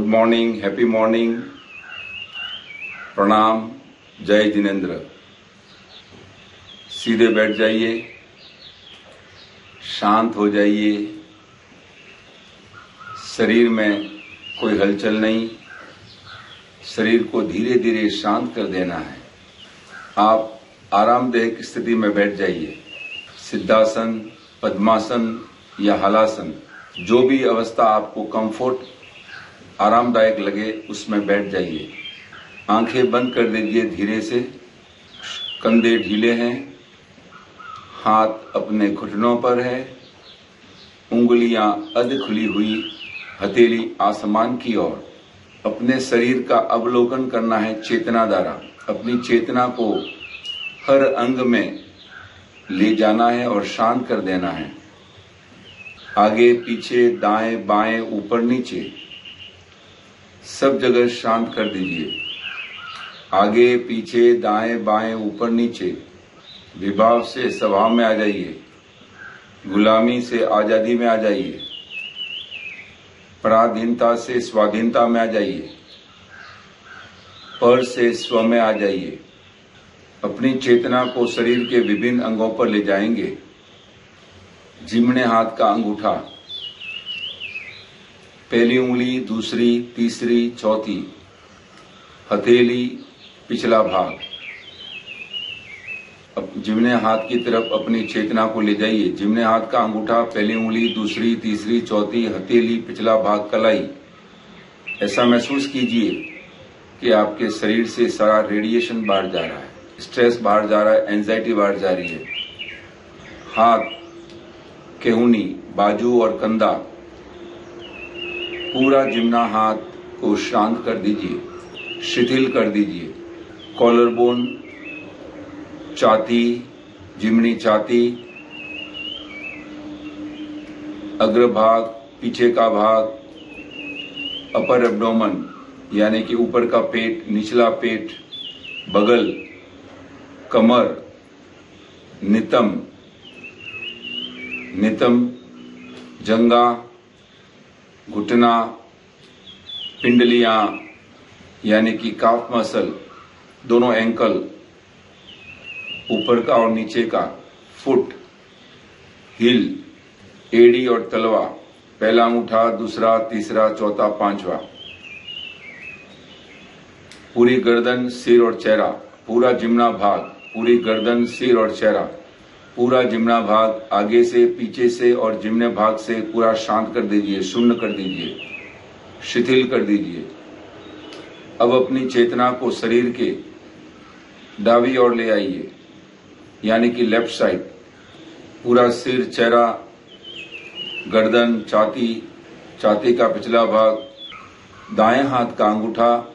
Morning, happy morning, प्रणाम, जय जिनेंद्र। सीधे बैठ जाइए, शांत हो जाइए। शरीर में कोई हलचल नहीं, शरीर को धीरे धीरे शांत कर देना है। आप आरामदायक स्थिति में बैठ जाइए। सिद्धासन, पद्मासन या हलासन, जो भी अवस्था आपको कंफर्ट आरामदायक लगे उसमें बैठ जाइए। आंखें बंद कर दीजिए धीरे से। कंधे ढीले हैं, हाथ अपने घुटनों पर है, उंगलियां अध खुली हुई, हथेली आसमान की ओर। अपने शरीर का अवलोकन करना है चेतना द्वारा। अपनी चेतना को हर अंग में ले जाना है और शांत कर देना है। आगे पीछे, दाएं बाएं, ऊपर नीचे, सब जगह शांत कर दीजिए। आगे पीछे, दाएं बाएं, ऊपर नीचे, विभाव से स्वभाव में आ जाइए, गुलामी से आजादी में आ जाइए, पराधीनता से स्वाधीनता में आ जाइए, पर से स्व में आ जाइए। अपनी चेतना को शरीर के विभिन्न अंगों पर ले जाएंगे। जिम्ने हाथ का अंगूठा, पहली उंगली, दूसरी, तीसरी, चौथी, हथेली, पिछला भाग। अब जिम्ने हाथ की तरफ अपनी चेतना को ले जाइए। जिम्ने हाथ का अंगूठा, पहली उंगली, दूसरी, तीसरी, चौथी, हथेली, पिछला भाग, कलाई। ऐसा महसूस कीजिए कि आपके शरीर से सारा रेडिएशन बाहर जा रहा है, स्ट्रेस बाहर जा रहा है, एंजाइटी बाहर जा रही है। हाथ, केहूनी, बाजू और कंधा, पूरा जिम्ना हाथ को शांत कर दीजिए, शिथिल कर दीजिए। कॉलर बोन, छाती, जिम्नी छाती, अग्रभाग, पीछे का भाग, अपर एब्डोमन यानी कि ऊपर का पेट, निचला पेट, बगल, कमर, नितंब, जंगा, घुटना, पिंडलियां यानी कि काफ मसल, दोनों एंकल, ऊपर का और नीचे का, फुट, हिल, एड़ी और तलवा, पहला अंगूठा, दूसरा, तीसरा, चौथा, पांचवा, पूरी गर्दन, सिर और चेहरा, पूरा जिम्ना भाग, पूरी गर्दन, सिर और चेहरा, पूरा जिम्ना भाग, आगे से, पीछे से और जिम्ने भाग से पूरा शांत कर दीजिए, शून्य कर दीजिए, शिथिल कर दीजिए। अब अपनी चेतना को शरीर के दावी ओर ले आइए, यानी कि लेफ्ट साइड। पूरा सिर, चेहरा, गर्दन, छाती, छाती का पिछला भाग, दाएं हाथ का अंगूठा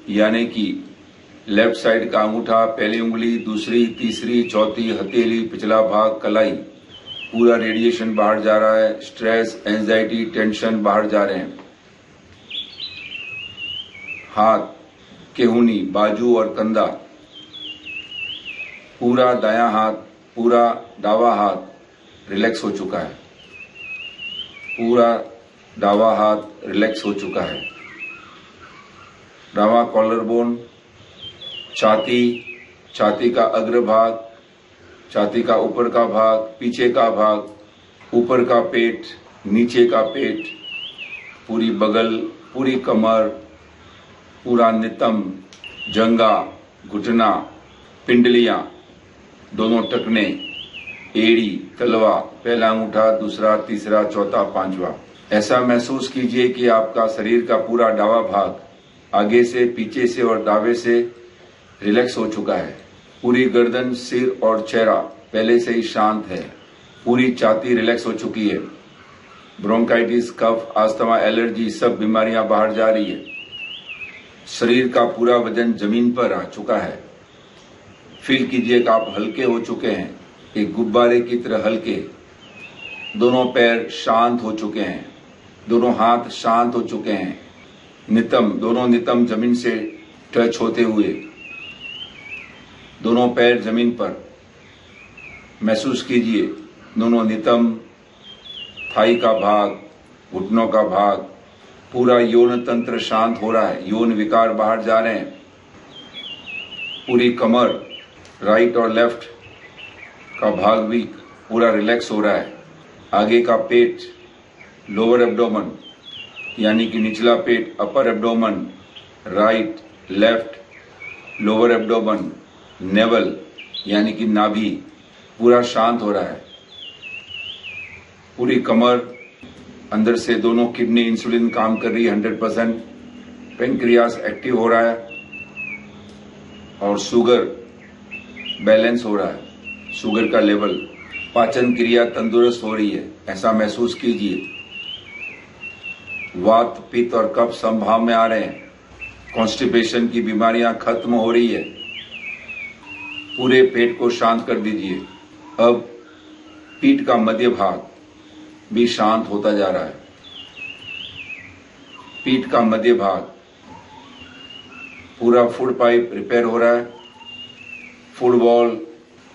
यानी कि लेफ्ट साइड का अंगूठा, पहली उंगली, दूसरी, तीसरी, चौथी, हथेली, पिछला भाग, कलाई। पूरा रेडिएशन बाहर जा रहा है, स्ट्रेस, एंजाइटी, टेंशन बाहर जा रहे हैं। हाथ, केहूनी, बाजू और कंधा, पूरा दायां हाथ, पूरा दावा हाथ रिलैक्स हो चुका है। पूरा दावा हाथ रिलैक्स हो चुका है। दावा कॉलर बोन, छाती, छाती का अग्रभाग, छाती का ऊपर का भाग, पीछे का भाग, ऊपर का पेट, नीचे का पेट, पूरी बगल, पूरी कमर, पूरा नितंब, जंगा, घुटना, पिंडलियां, दोनों टखने, एड़ी, तलवा, पहला अंगूठा, दूसरा, तीसरा, चौथा, पांचवा। ऐसा महसूस कीजिए कि आपका शरीर का पूरा दावा भाग आगे से, पीछे से और दावे से रिलैक्स हो चुका है। पूरी गर्दन, सिर और चेहरा पहले से ही शांत है। पूरी छाती रिलैक्स हो चुकी है। ब्रोंकाइटिस, कफ, अस्थमा, एलर्जी, सब बीमारियां बाहर जा रही है। शरीर का पूरा वजन जमीन पर आ चुका है। फील कीजिए कि आप हल्के हो चुके हैं, एक गुब्बारे की तरह हल्के। दोनों पैर शांत हो चुके हैं, दोनों हाथ शांत हो चुके हैं। नितंब, दोनों नितंब जमीन से टच होते हुए, दोनों पैर जमीन पर। महसूस कीजिए दोनों नितंब, थाई का भाग, घुटनों का भाग, पूरा यौन तंत्र शांत हो रहा है, यौन विकार बाहर जा रहे हैं। पूरी कमर, राइट और लेफ्ट का भाग भी पूरा रिलैक्स हो रहा है। आगे का पेट, लोअर एब्डोमेन यानी कि निचला पेट, upper abdomen, right, left, lower abdomen, navel यानी कि नाभि पूरा शांत हो रहा है। पूरी कमर, अंदर से दोनों किडनी, इंसुलिन काम कर रही है 100%, पेनक्रियास एक्टिव हो रहा है और शुगर बैलेंस हो रहा है। शुगर का लेवल, पाचन क्रिया तंदुरुस्त हो रही है, ऐसा महसूस कीजिए। वात, पित्त और कफ समभाव में आ रहे हैं। कॉन्स्टिपेशन की बीमारियां खत्म हो रही है। पूरे पेट को शांत कर दीजिए। अब पीठ का मध्य भाग भी शांत होता जा रहा है। पीठ का मध्य भाग, पूरा फूड पाइप रिपेयर हो रहा है। फूड वॉल,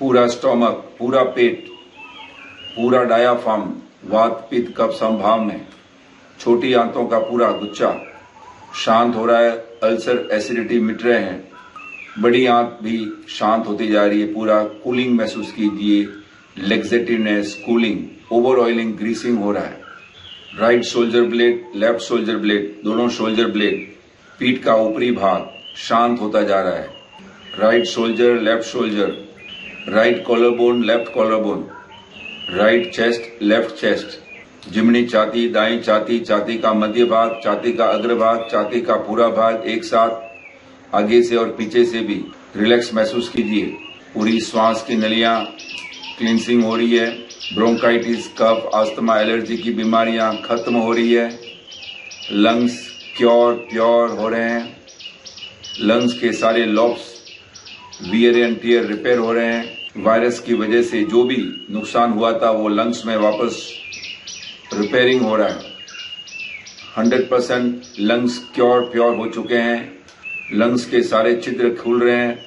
पूरा स्टोमक, पूरा पेट, पूरा डायाफ्राम, वात, पित्त, कफ समभाव में, छोटी आंतों का पूरा गुच्छा शांत हो रहा है। अल्सर, एसिडिटी मिट रहे हैं। बड़ी आंत भी शांत होती जा रही है। पूरा कूलिंग महसूस कीजिए, लेग्जेटिवनेस, कूलिंग, ओवर ऑयलिंग, ग्रीसिंग हो रहा है। Right shoulder blade, left shoulder blade, दोनों शोल्डर ब्लेड, पीठ का ऊपरी भाग शांत होता जा रहा है। Right shoulder, left shoulder, right collar bone, left collar bone, right chest, left chest, जिमनी छाती, दाई छाती, छाती का मध्य भाग, छाती का अग्रभाग, छाती का पूरा भाग एक साथ, आगे से और पीछे से भी रिलैक्स महसूस कीजिए। पूरी श्वास की नलियां क्लींसिंग हो रही है। ब्रोंकाइटिस, कफ, अस्थमा, एलर्जी की बीमारियां खत्म हो रही है। लंग्स प्योर हो रहे हैं। लंग्स के सारे lobes, wear and tear repair हो रहे हैं। वायरस की वजह से जो भी नुकसान हुआ था वो लंग्स में वापस रिपेयरिंग हो रहा है। 100% लंग्स प्योर हो चुके हैं। लंग्स के सारे छिद्र खुल रहे हैं।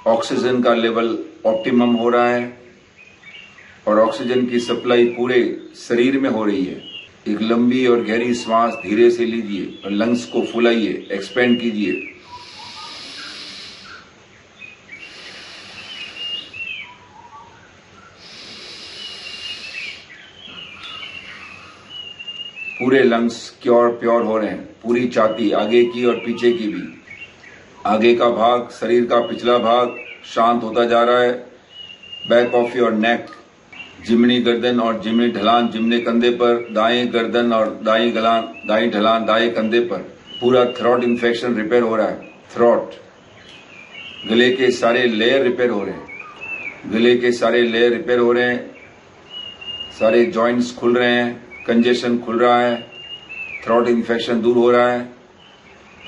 ऑक्सीजन का लेवल ऑप्टिमम हो रहा है और ऑक्सीजन की सप्लाई पूरे शरीर में हो रही है। एक लंबी और गहरी श्वास धीरे से लीजिए और लंग्स को फुलाइए, एक्सपेंड कीजिए। पूरे लंग्स प्योर हो रहे हैं। पूरी छाती, आगे की और पीछे की भी, आगे का भाग, शरीर का पिछला भाग शांत होता जा रहा है। बैक ऑफ योर नेक, जिमनी गर्दन और जिमनी ढलान जिमने कंधे पर, दाएं गर्दन और दाएं ढलान दाएं कंधे पर। पूरा थ्रोट इन्फेक्शन रिपेयर हो रहा है। थ्रोट, गले के सारे लेयर रिपेयर हो रहे हैं। गले के सारे लेयर रिपेयर हो रहे हैं। सारे जॉइंट्स खुल रहे हैं, कंजेशन खुल रहा है, थ्रोट इन्फेक्शन दूर हो रहा है।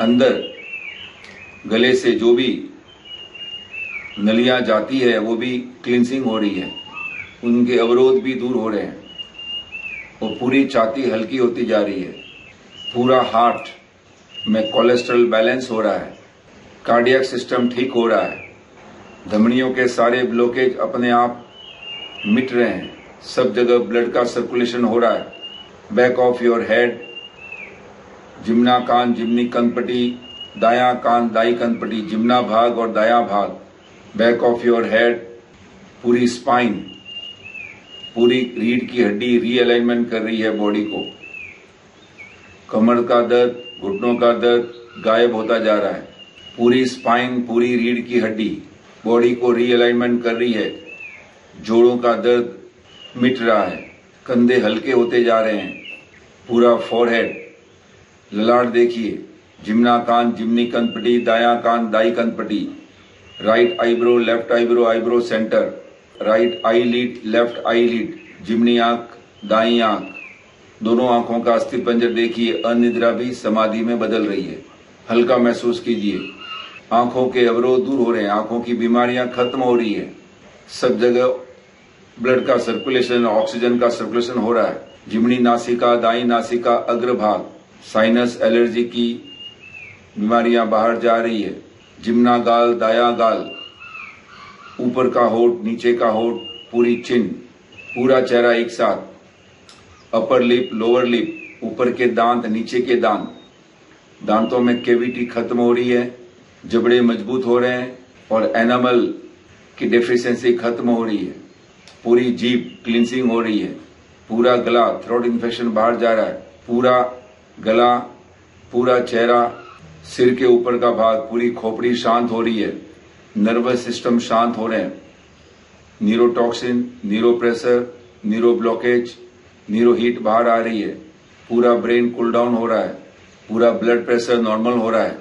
अंदर गले से जो भी नलियां जाती है वो भी क्लींसिंग हो रही है, उनके अवरोध भी दूर हो रहे हैं और पूरी छाती हल्की होती जा रही है। पूरा हार्ट में कोलेस्ट्रॉल बैलेंस हो रहा है। कार्डियक सिस्टम ठीक हो रहा है। धमनियों के सारे ब्लॉकेज अपने आप मिट रहे हैं। सब जगह ब्लड का सर्कुलेशन हो रहा है। बैक ऑफ योर हेड, जिम्ना कान, जिम्नी कनपटी, दायां कान, दाई कनपटी, जिम्ना भाग और दायां भाग। बैक ऑफ योर हेड, पूरी स्पाइन, पूरी रीढ़ की हड्डी रीअलाइनमेंट कर रही है बॉडी को। कमर का दर्द, घुटनों का दर्द गायब होता जा रहा है। पूरी स्पाइन, पूरी रीढ़ की हड्डी बॉडी को रीअलाइनमेंट कर रही है। जोड़ों का दर्द मिट रहा है। कंधे हल्के होते जा रहे हैं। पूरा फोरहेड, ललाट देखिए, जिम्ना कान, जिम्नी कनपटी, दायां कान, दाई कनपटी, right eyebrow, left eyebrow, eyebrow centre, right eyelid, left eyelid, जिम्नी आंख, दाई आंख, दोनों आंखों का अस्थिपंजर देखिए। अनिद्रा भी समाधि में बदल रही है। हल्का महसूस कीजिए। आंखों के अवरोध दूर हो रहे हैं। आंखों की बीमारियां खत्म हो रही है। सब जगह ब्लड का सर्कुलेशन, ऑक्सीजन का सर्कुलेशन हो रहा है। जिमनी नासिका, दाई नासिका, अग्रभाग, साइनस, एलर्जी की बीमारियां बाहर जा रही है। जिम्ना गाल, दाया गाल, ऊपर का होठ, नीचे का होठ, पूरी चिन, पूरा चेहरा एक साथ, अपर लिप, लोअर लिप, ऊपर के दांत, नीचे के दांत, दांतों में कैविटी खत्म हो रही है, जबड़े मजबूत हो रहे हैं और एनामल की डेफिशिएंसी खत्म हो रही है, पूरी जीभ क्लींसिंग हो रही है, पूरा गला, थ्रोट इन्फेक्शन बाहर जा रहा है, पूरा गला, पूरा चेहरा, सिर के ऊपर का भाग, पूरी खोपड़ी शांत हो रही है, नर्वस सिस्टम शांत हो रहे हैं, neurotoxin, neuro pressure, neuro blockage, neuro heat बाहर आ रही है, पूरा ब्रेन कूल डाउन हो रहा है, पूरा ब्लड प्रेशर नॉर्मल हो रहा है,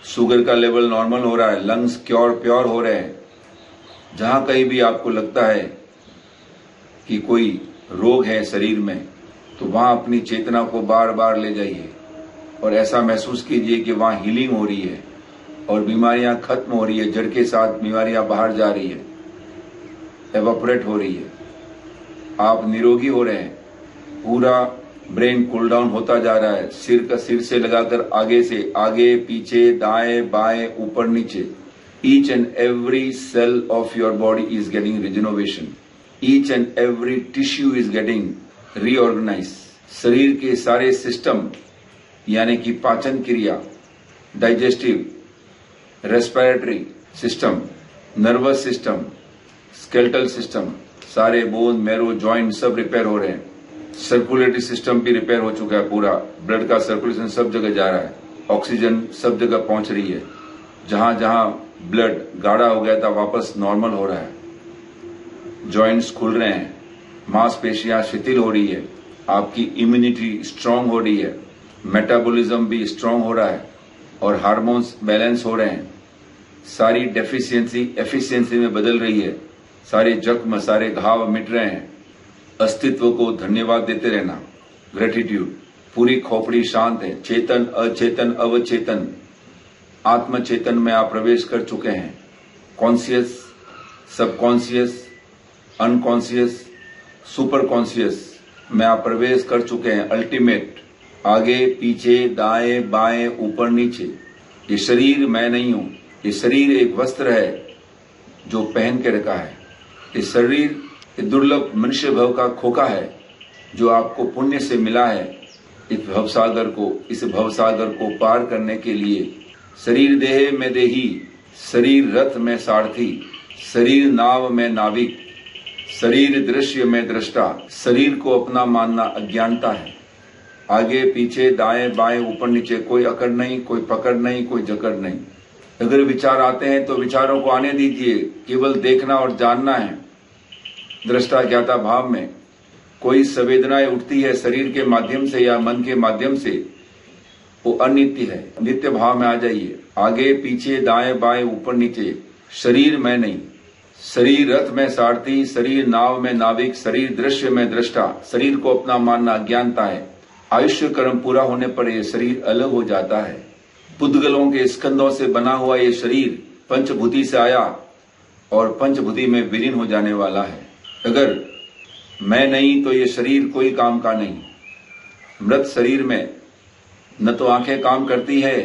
शुगर का लेवल नॉर्मल हो रहा है, लंग्स प्योर हो रहे हैं। जहां कहीं भी आपको लगता है कि कोई रोग है शरीर में, तो वहां अपनी चेतना को बार बार ले जाइए और ऐसा महसूस कीजिए कि वहां हीलिंग हो रही है और बीमारियां खत्म हो रही है, जड़ के साथ बीमारियां बाहर जा रही है, एवापोरेट हो रही है, आप निरोगी हो रहे हैं, पूरा ब्रेन कूल डाउन होता जा रहा है, सिर से लगाकर आगे से आगे, पीछे, दाएं बाएं, ऊपर नीचे, each and every cell of your body is getting regeneration, each and every tissue is getting reorganized। शरीर के सारे सिस्टम यानी कि पाचन क्रिया, digestive, respiratory system, nervous system, skeletal system, सारे बोन, मैरो, जॉइंट सब रिपेयर हो रहे हैं। सर्कुलेटरी सिस्टम भी रिपेयर हो चुका है, पूरा ब्लड का सर्कुलेशन सब जगह जा रहा है, ऑक्सीजन सब जगह पहुंच रही है, जहां जहां ब्लड गाढ़ा हो गया था वापस नॉर्मल हो रहा है, जॉइंट्स खुल रहे हैं, मांसपेशियां शिथिल हो रही है, आपकी इम्यूनिटी स्ट्रांग हो रही है, मेटाबॉलिज्म भी स्ट्रांग हो रहा है और हार्मोन्स बैलेंस हो रहे हैं, सारी डेफिशिएंसी एफिशिएंसी में बदल रही है, सारे जख्म, सारे घाव मिट रहे हैं। अस्तित्व को धन्यवाद देते रहना, ग्रेटिट्यूड। पूरी खोपड़ी शांत है, चेतन, अचेतन, अवचेतन, आत्म चेतन में आप प्रवेश कर चुके हैं। Conscious, subconscious, unconscious, super conscious में आप प्रवेश कर चुके हैं। अल्टीमेट, आगे पीछे, दाएं बाएं, ऊपर नीचे। ये शरीर मैं नहीं हूं, ये शरीर एक वस्त्र है जो पहन के रखा है। ये शरीर दुर्लभ मनुष्य भव का खोखा है जो आपको पुण्य से मिला है। इस भवसागर को पार करने के लिए शरीर देह में देही, शरीर रथ में सारथी, शरीर नाव में नाविक, शरीर दृश्य में दृष्टा। शरीर को अपना मानना अज्ञानता है। आगे पीछे, दाएं बाएं, ऊपर नीचे, कोई अकड़ नहीं, कोई पकड़ नहीं, कोई जकड़ नहीं। अगर विचार आते हैं तो विचारों को आने दीजिए, केवल देखना और जानना है। दृष्टा ज्ञाता भाव में कोई संवेदनाएं उठती है शरीर के माध्यम से या मन के माध्यम से, वो अनित्य है। नित्य भाव में आ जाइए। आगे पीछे, दाएं बाएं, ऊपर नीचे। शरीर मैं नहीं, शरीर रथ में सारथी, शरीर नाव में नाविक, शरीर दृश्य में दृष्टा। शरीर को अपना मानना अज्ञानता है। आयुष्य कर्म पूरा होने पर यह शरीर अलग हो जाता है। पुद्गलों के स्कंदों से बना हुआ ये शरीर पंचभूति से आया और पंचभूति में विलीन हो जाने वाला है। अगर मैं नहीं तो ये शरीर कोई काम का नहीं। मृत शरीर में न तो आंखें काम करती है,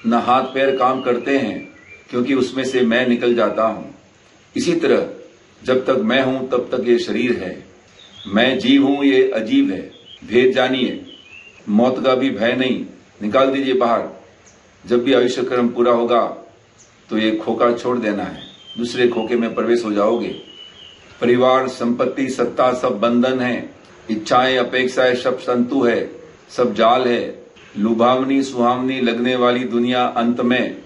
न हाथ पैर काम करते हैं, क्योंकि उसमें से मैं निकल जाता हूं। इसी तरह जब तक मैं हूं तब तक ये शरीर है। मैं जीव हूं, ये अजीब है। भेद जानिए। मौत का भी भय नहीं, निकाल दीजिए बाहर। जब भी आयुष्य कर्म पूरा होगा तो ये खोखा छोड़ देना है, दूसरे खोखे में प्रवेश हो जाओगे। परिवार, संपत्ति, सत्ता सब बंधन है। इच्छाएं, अपेक्षाएं सब संतु है, सब जाल है। लुभावनी सुहावनी लगने वाली दुनिया अंत में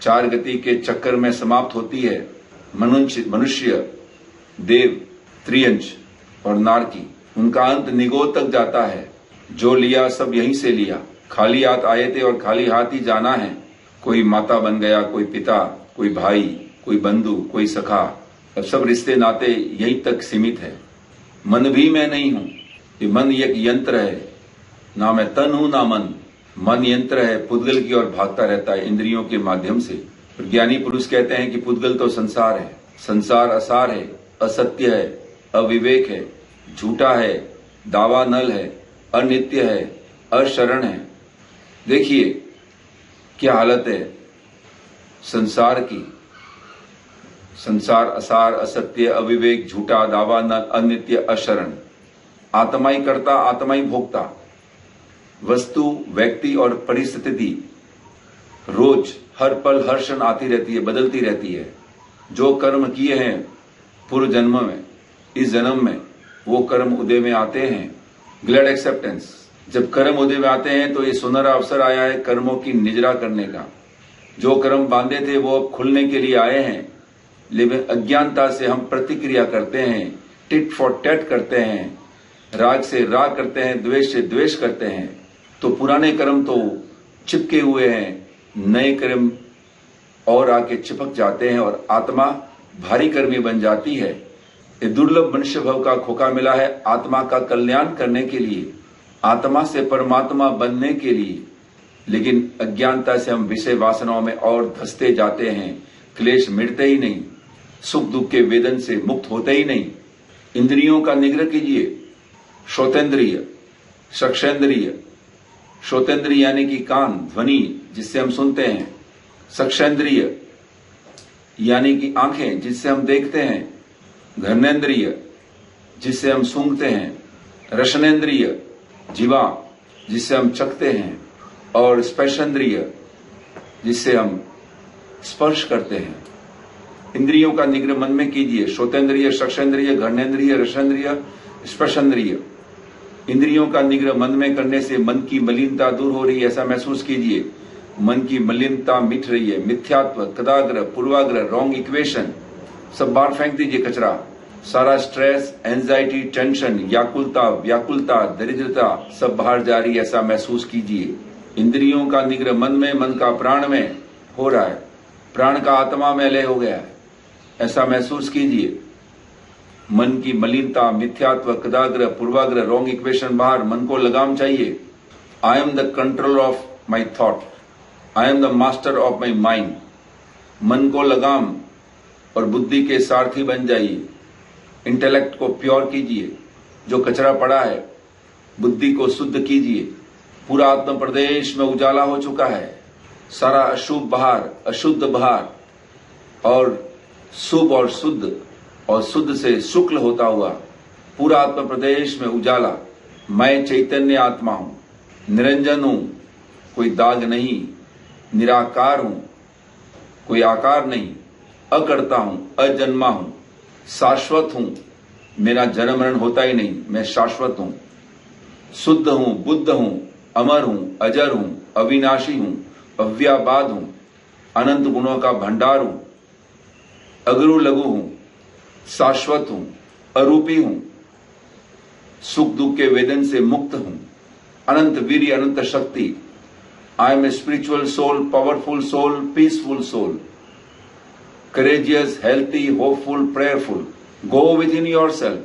चार गति के चक्कर में समाप्त होती है। मनुष्य, देव, त्रियंच और नारकी, उनका अंत निगोद तक जाता है। जो लिया सब यहीं से लिया। खाली हाथ आए थे और खाली हाथ ही जाना है। कोई माता बन गया, कोई पिता, कोई भाई, कोई बंधु, कोई सखा। अब सब रिश्ते नाते यहीं तक सीमित है। मन भी मैं नहीं हूं। ये मन एक यंत्र है, ना मैं तन हूं ना मन। मन यंत्र है, पुद्गल की ओर भागता रहता है इंद्रियों के माध्यम से। ज्ञानी पुरुष कहते हैं कि पुद्गल तो संसार है। संसार असार है, असत्य है, अविवेक है, झूठा है, दावा नल है, अनित्य है, अशरण है। देखिए क्या हालत है संसार की। संसार असार, असत्य, अविवेक, झूठा, दावा नल, अनित्य, अशरण। आत्मा ही करता, आत्मा ही भोगता। वस्तु, व्यक्ति और परिस्थिति रोज हर पल हर क्षण आती रहती है, बदलती रहती है। जो कर्म किए हैं पूर्व जन्म में, इस जन्म में वो कर्म उदय में आते हैं। Glad acceptance. जब कर्म उदय में आते हैं तो ये सुनहरा अवसर आया है कर्मों की निजरा करने का। जो कर्म बांधे थे वो अब खुलने के लिए आए हैं, लेकिन अज्ञानता से हम प्रतिक्रिया करते हैं, टिट फॉर टैट करते हैं, राग से राग करते हैं, द्वेष से द्वेष करते हैं। तो पुराने कर्म तो चिपके हुए हैं, नए कर्म और आके चिपक जाते हैं और आत्मा भारी कर्मी बन जाती है। ये दुर्लभ मनुष्य भव का खोखा मिला है आत्मा का कल्याण करने के लिए, आत्मा से परमात्मा बनने के लिए। लेकिन अज्ञानता से हम विषय वासनाओं में और धंसते जाते हैं, क्लेश मिटते ही नहीं, सुख दुख के वेदन से मुक्त होते ही नहीं। इंद्रियों का निग्रह कीजिए। श्रोतेंद्रिय, चक्षेंद्रिय। श्रोतेंद्रिय यानी कि कान, ध्वनि जिससे हम सुनते हैं। चक्षेंद्रिय यानी कि आंखें जिससे हम देखते हैं। घ्राणेन्द्रिय जिससे हम सूंघते हैं। रसनेन्द्रिय जीवा जिससे हम चखते हैं। और स्पर्शेंद्रिय जिससे हम स्पर्श करते हैं। इंद्रियों का निग्रह मन में कीजिए। श्रोतेंद्रिय, चक्षेंद्रिय, घ्राणेन्द्रिय, रसनेन्द्रिय, स्पर्शेंद्रिय। इंद्रियों का निग्रह मन में करने से मन की मलिनता दूर हो रही है, ऐसा महसूस कीजिए। मन की मलिनता मिट रही है। मिथ्यात्व, कदाग्रह, पूर्वाग्रह, रॉन्ग इक्वेशन सब बाहर फेंक दीजिए कचरा। सारा स्ट्रेस, एंजाइटी, टेंशन, व्याकुलता, दरिद्रता सब बाहर जा रही है, ऐसा महसूस कीजिए। इंद्रियों का निग्रह मन में, मन का प्राण में हो रहा है, प्राण का आत्मा में लय हो गया है, ऐसा महसूस कीजिए। मन की मलिनता, मिथ्यात्व, कदाग्रह, पूर्वाग्रह, रॉन्ग इक्वेशन बाहर। मन को लगाम चाहिए। I am the control of my thought, I am the master of my mind. मन को लगाम और बुद्धि के सारथी बन जाइए। इंटेलेक्ट को प्योर कीजिए, जो कचरा पड़ा है बुद्धि को शुद्ध कीजिए। पूरा आत्म प्रदेश में उजाला हो चुका है। सारा अशुभ बाहर, अशुद्ध बाहर, और शुभ और शुद्ध और शुद्ध से शुक्ल होता हुआ पूरा आत्म प्रदेश में उजाला। मैं चैतन्य आत्मा हूं, निरंजन हूं, कोई दाग नहीं, निराकार हूं, कोई आकार नहीं, अकर्ता हूं, अजन्मा हूं, शाश्वत हूं। मेरा जन्म मरण होता ही नहीं, मैं शाश्वत हूं, शुद्ध हूं, बुद्ध हूं, अमर हूं, अजर हूं, अविनाशी हूं, अव्याबाद हूं, अनंत गुणों का भंडार हूं, अगरु लघु हूं, शाश्वत हूं, अरूपी हूं, सुख दुख के वेदन से मुक्त हूं, अनंत वीर्य, अनंत शक्ति। I am a spiritual soul, powerful soul, peaceful soul, courageous, healthy, hopeful, prayerful. Go within yourself.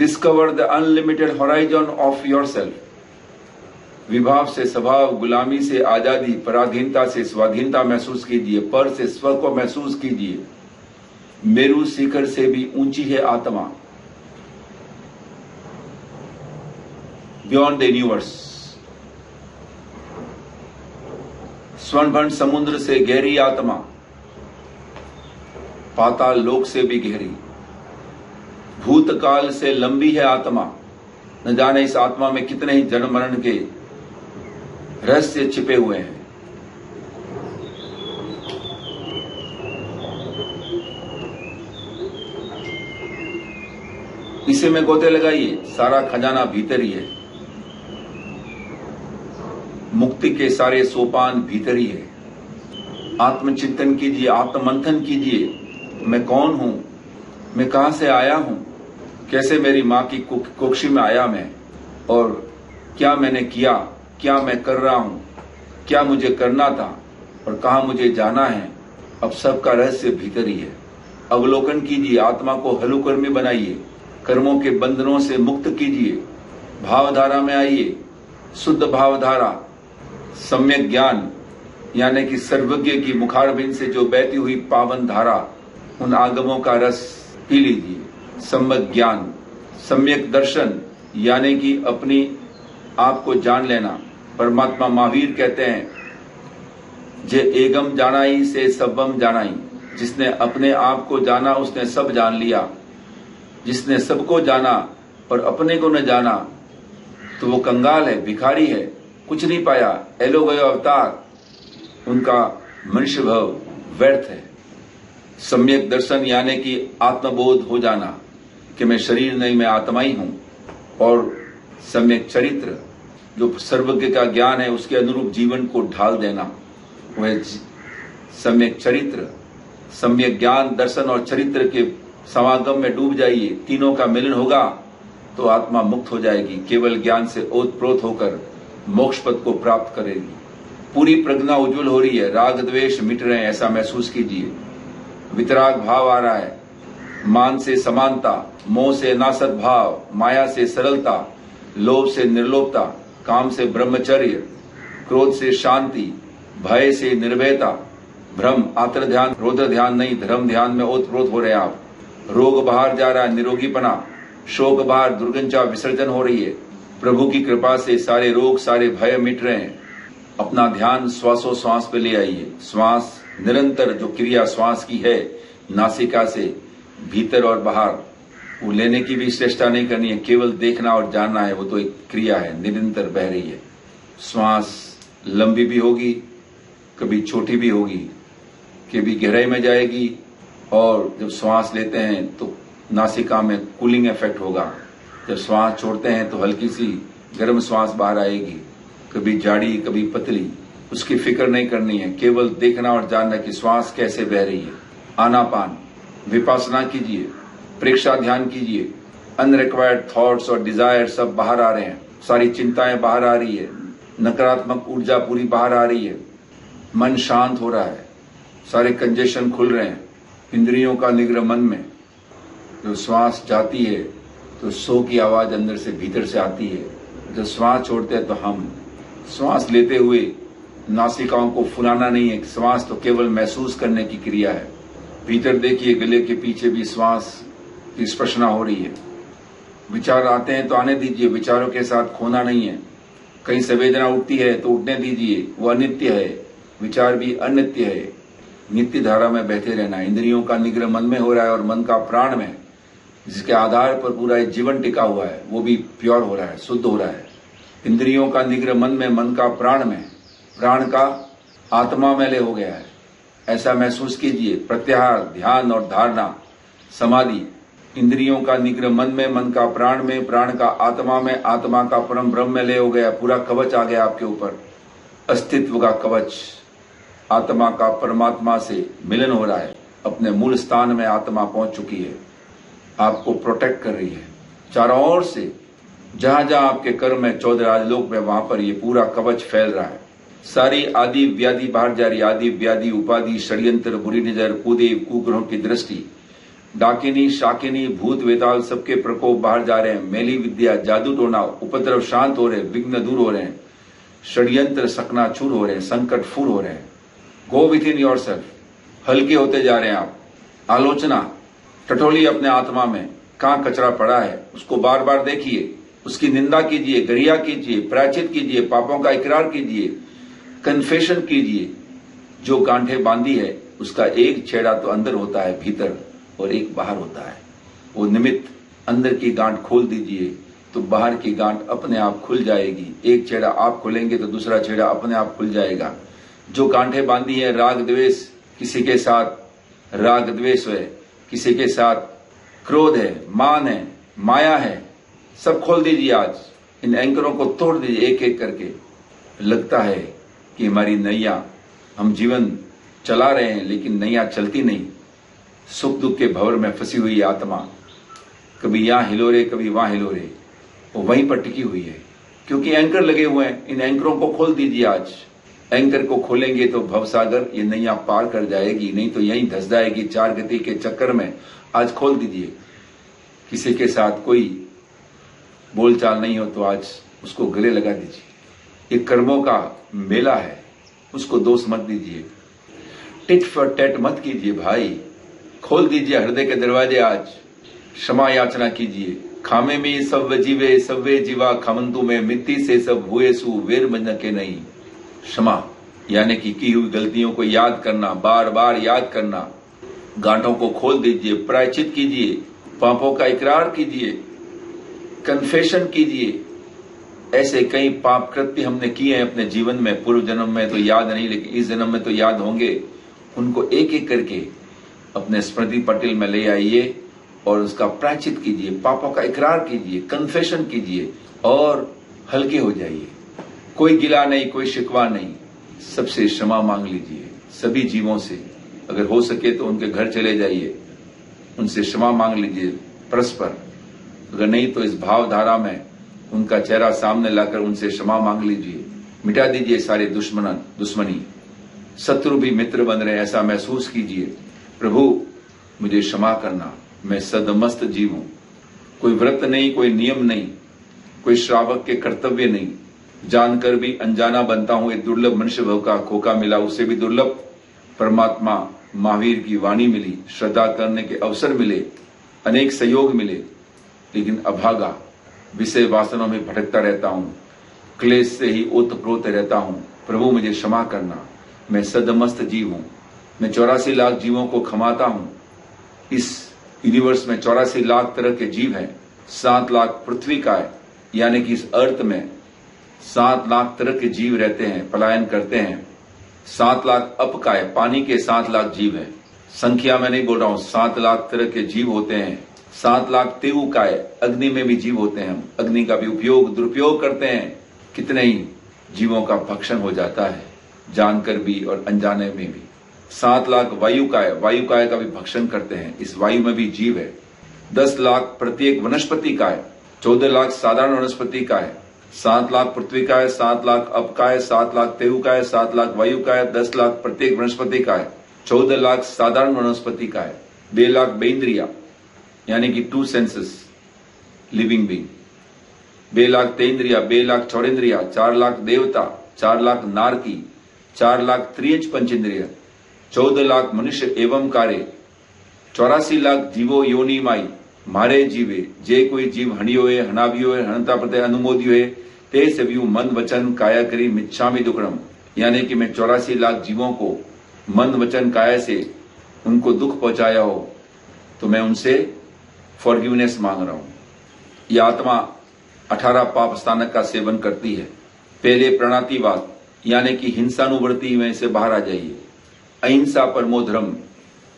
Discover the unlimited horizon of yourself. विभाव से स्वभाव, गुलामी से आजादी, पराधीनता से स्वाधीनता महसूस कीजिए। पर से स्व को महसूस कीजिए। मेरू शिखर से भी ऊंची है आत्मा। Beyond the universe. स्वर्णभंड समुद्र से गहरी आत्मा, पाताल लोक से भी गहरी, भूतकाल से लंबी है आत्मा। न जाने इस आत्मा में कितने ही जन्म मरण के रहस्य छिपे हुए हैं। इसे में गोते लगाइए, सारा खजाना भीतर ही है। मुक्ति के सारे सोपान भीतर ही है। आत्मचिंतन कीजिए, आत्ममंथन कीजिए। मैं कौन हूं, मैं कहां से आया हूं, कैसे मेरी मां की कुक्षी में आया मैं, और क्या मैंने किया, क्या मैं कर रहा हूं, क्या मुझे करना था और कहां मुझे जाना है। अब सबका रहस्य भीतर ही है। अवलोकन कीजिए, आत्मा को हलुकर्मी बनाइए, कर्मों के बंधनों से मुक्त कीजिए। भावधारा में आइए, शुद्ध भावधारा, सम्यक ज्ञान यानी कि सर्वज्ञ की मुखारबिंद से जो बहती हुई पावन धारा, उन आगमों का रस पी लीजिए। सम्यक ज्ञान, सम्यक दर्शन यानी कि अपनी आप को जान लेना। परमात्मा महावीर कहते हैं, जे एगम जानाई से सबम जानाई। जिसने अपने आप को जाना उसने सब जान लिया। जिसने सबको जाना और अपने को न जाना तो वो कंगाल है, भिखारी है, कुछ नहीं पाया, एलो गयो अवतार, उनका मनुष्य भव व्यर्थ है। सम्यक दर्शन यानी कि आत्मबोध हो जाना कि मैं शरीर नहीं, मैं आत्मा ही हूं, और सम्यक चरित्र जो सर्वज्ञ का ज्ञान है उसके अनुरूप जीवन को ढाल देना, वह सम्यक चरित्र। सम्यक ज्ञान, दर्शन और चरित्र के समागम में डूब जाइए, तीनों का मिलन होगा तो आत्मा मुक्त हो जाएगी, केवल ज्ञान से ओतप्रोत होकर मोक्ष पद को प्राप्त करेगी। पूरी प्रज्ञा उज्जवल हो रही है, राग द्वेष मिट रहे हैं, ऐसा महसूस कीजिए। वितराग भाव आ रहा है, मान से समानता, मोह से नासत भाव, माया से सरलता, लोभ से निर्लोभता, काम से ब्रह्मचर्य, क्रोध से शांति, भय से निर्भयता, भ्रम आत्र ध्यान, रौद्र ध्यान नहीं, धर्म ध्यान में ओतप्रोत हो रहे हैं आप। रोग बाहर जा रहा है, निरोगीपना, शोक बाहर, दुर्गंधा विसर्जन हो रही है। प्रभु की कृपा से सारे रोग, सारे भय मिट रहे हैं। अपना ध्यान श्वासोश्वास पे ले आइए। श्वास निरंतर जो क्रिया श्वास की है, नासिका से भीतर और बाहर, वो लेने की भी चेष्टा नहीं करनी है, केवल देखना और जानना है, वो तो एक क्रिया है, निरंतर बह रही है। श्वास लंबी भी होगी, कभी छोटी भी होगी, कभी गहराई में जाएगी, और जब श्वास लेते हैं तो नासिका में कूलिंग इफेक्ट होगा, जब श्वास छोड़ते हैं तो हल्की सी गर्म श्वास बाहर आएगी, कभी जाड़ी कभी पतली, उसकी फिक्र नहीं करनी है, केवल देखना और जानना कि श्वास कैसे बह रही है। आनापान विपासना कीजिए, प्रेक्षा ध्यान कीजिए, अनरिक्वायर्ड थॉट्स और डिजायर सब बाहर आ रहे हैं, सारी चिंताएं बाहर आ रही है, नकारात्मक ऊर्जा पूरी बाहर आ रही है, मन शांत हो रहा है, सारे कंजेशन खुल रहे हैं। इंद्रियों का निग्रह मन में, जो श्वास जाती है तो सो की आवाज अंदर से भीतर से आती है, जब श्वास छोड़ते हैं तो हम। श्वास लेते हुए नासिकाओं को फुलाना नहीं है, श्वास तो केवल महसूस करने की क्रिया है। भीतर देखिए, गले के पीछे भी श्वास की स्पर्शना हो रही है। विचार आते हैं तो आने दीजिए, विचारों के साथ खोना नहीं है। कहीं संवेदना उठती है तो उठने दीजिए, वो अनित्य है, विचार भी अनित्य है, नित्य धारा में बहते रहना। इंद्रियों का निग्रह मन में हो रहा है और मन का प्राण में, जिसके आधार पर पूरा जीवन टिका हुआ है, वो भी प्योर हो रहा है, शुद्ध हो रहा है। इंद्रियों का निग्रह मन का प्राण में, प्राण का आत्मा में ले हो गया है, ऐसा महसूस कीजिए। प्रत्याहार, ध्यान और धारणा, समाधि। इंद्रियों का निग्रह मन का प्राण में, प्राण का आत्मा में, आत्मा का परम ब्रह्म में ले हो गया। पूरा कवच आ गया आपके ऊपर, अस्तित्व का कवच। आत्मा का परमात्मा से मिलन हो रहा है, अपने मूल स्थान में आत्मा पहुंच चुकी है, आपको प्रोटेक्ट कर रही है चारों ओर से। जहां जहां आपके कर्म है 14 राजलोक में, वहां पर ये पूरा कवच फैल रहा है। सारी आदि व्याधि बाहर जा रही है, आदि व्याधि, उपाधि, षड्यंत्र, बुरी नजर, कुदेव, कुग्रहों की दृष्टि, डाकिनी, शाकिनी, भूत, वेताल, सबके प्रकोप बाहर जा रहे हैं। मैली विद्या, जादू टोना, उपद्रव शांत हो रहे हैं, विघ्न दूर हो रहे हैं, षड्यंत्र सकनाचूर हो रहे हैं, संकट फूर हो रहे हैं। गो विद इन योरसेल्फ, हल्के होते जा रहे हैं आप। आलोचना, टटोली अपने आत्मा में, कहां कचरा पड़ा है उसको बार बार देखिए, उसकी निंदा कीजिए, गरिया कीजिए, प्रायश्चित कीजिए, पापों का इकरार कीजिए, कन्फेशन कीजिए। जो गांठें बांधी है उसका एक छेड़ा तो अंदर होता है भीतर, और एक बाहर होता है। वो निमित्त अंदर की गांठ खोल दीजिए तो बाहर की गांठ अपने आप खुल जाएगी। एक छेड़ा आप खोलेंगे तो दूसरा छेड़ा अपने आप खुल जाएगा। जो गांठें बांधी है, राग द्वेष, किसी के साथ राग द्वेष है, किसी के साथ क्रोध है, मान है, माया है, सब खोल दीजिए आज। इन एंकरों को तोड़ दीजिए एक एक करके। लगता है कि हमारी नैया, हम जीवन चला रहे हैं लेकिन नैया चलती नहीं, सुख दुख के भंवर में फंसी हुई आत्मा, कभी यहां हिलोरे कभी वहां हिलोरे, वो वहीं पर टिकी हुई है क्योंकि एंकर लगे हुए हैं। इन एंकरों को खोल दीजिए आज। एंकर को खोलेंगे तो भवसागर ये नैया पार कर जाएगी, नहीं तो यहीं धस जाएगी चार गति के चक्कर में। आज खोल दीजिए। किसी के साथ कोई बोलचाल नहीं हो तो आज उसको गले लगा दीजिए। ये कर्मों का मेला है, उसको दोष मत दीजिए। टिट फॉर टैट मत कीजिए भाई। खोल दीजिए हृदय के दरवाजे आज। क्षमा याचना कीजिए। खामे में सव्य जीवे सव्य जीवा खमंतु में, मिट्टी से सब हुए सु वेर मन के नहीं। क्षमा यानी कि की हुई गलतियों को याद करना, बार बार याद करना। गांठों को खोल दीजिए, प्रायश्चित कीजिए, पापों का इकरार कीजिए, कन्फेशन कीजिए, ऐसे कई पाप कृत्य हमने किए हैं अपने जीवन में, पूर्व जन्म में तो याद नहीं लेकिन इस जन्म में तो याद होंगे। उनको एक एक करके अपने स्मृति पटेल में ले आइए और उसका प्रायश्चित कीजिए, पापों का इकरार कीजिए, कन्फेशन कीजिए और हल्के हो जाइए। कोई गिला नहीं, कोई शिकवा नहीं, सबसे क्षमा मांग लीजिए। सभी जीवों से अगर हो सके तो उनके घर चले जाइए, उनसे क्षमा मांग लीजिए परस्पर। अगर नहीं तो इस भावधारा में उनका चेहरा सामने लाकर उनसे क्षमा मांग लीजिए। मिटा दीजिए सारे दुश्मनी, शत्रु भी मित्र बन रहे, ऐसा महसूस कीजिए। प्रभु मुझे क्षमा करना, मैं सदमस्त जीव हूं, कोई व्रत नहीं, कोई नियम नहीं, कोई श्रावक के कर्तव्य नहीं, जानकर भी अनजाना बनता हूं। एक दुर्लभ मनुष्य भव का खोका मिला, उससे भी दुर्लभ परमात्मा महावीर की वाणी मिली, श्रद्धा करने के अवसर मिले, अनेक सहयोग मिले, लेकिन अभागा विषय वासनों में भटकता रहता हूं, क्लेश से ही ओतप्रोत रहता हूं। प्रभु मुझे क्षमा करना, मैं सदमस्त जीव हूं, मैं 84 लाख जीवों को खमाता हूं। इस यूनिवर्स में 84 लाख तरह के जीव हैं, 7 लाख पृथ्वी का है, यानी कि इस अर्थ में 7 लाख तरह के जीव रहते हैं, पलायन करते हैं। 7 लाख अपकाय, पानी के 7 लाख जीव है, संख्या में नहीं बोल रहा हूं, 7 लाख तरह के जीव होते हैं। 7 लाख तेउकाय, अग्नि में भी जीव होते हैं, हम अग्नि का भी उपयोग दुरुपयोग करते हैं। कितने ही जीवों का भक्षण हो जाता है, जानकर भी और अनजाने में भी। 7 लाख वायुकाय का भी भक्षण करते हैं, इस वायु में भी जीव है। 10 लाख प्रत्येक वनस्पति का है, 14 लाख साधारण वनस्पति का है, 7 लाख पृथ्वी का है, 7 लाख अपकाय, 7 लाख तेउकाय, 7 लाख वायु का है, 10 लाख प्रत्येक वनस्पति का है, 14 लाख साधारण वनस्पति का है, 2 लाख बेंद्रिया यानी कि 2 सेंसेस लिविंग बीइंग, 2 लाख तेंद्रिया, 2 लाख चौरेंद्रिया, 4 लाख देवता, 4 लाख नारकी, 4 लाख त्रियंच पंचेंद्रिय, 14 लाख मनुष्य एवं कार्य, 84 लाख जीवो योनि माई मारे जीवे, जे कोई जीव हणियो है, हनावियो है, हणता प्रत्यय अनुमोदियो है, ते सवियु मन वचन काया करी मिच्छामि दुक्कड़म, यानी कि मैं 84 लाख जीवों को मन वचन काया से उनको दुख पहुंचाया हो तो मैं उनसे फॉरगिवनेस मांग रहा हूं। यह आत्मा 18 पाप स्थानक का सेवन करती है। पहले प्रणतिवाद यानी कि हिंसानुवर्ती में से बाहर आ जाइए। अहिंसा परमो धर्म,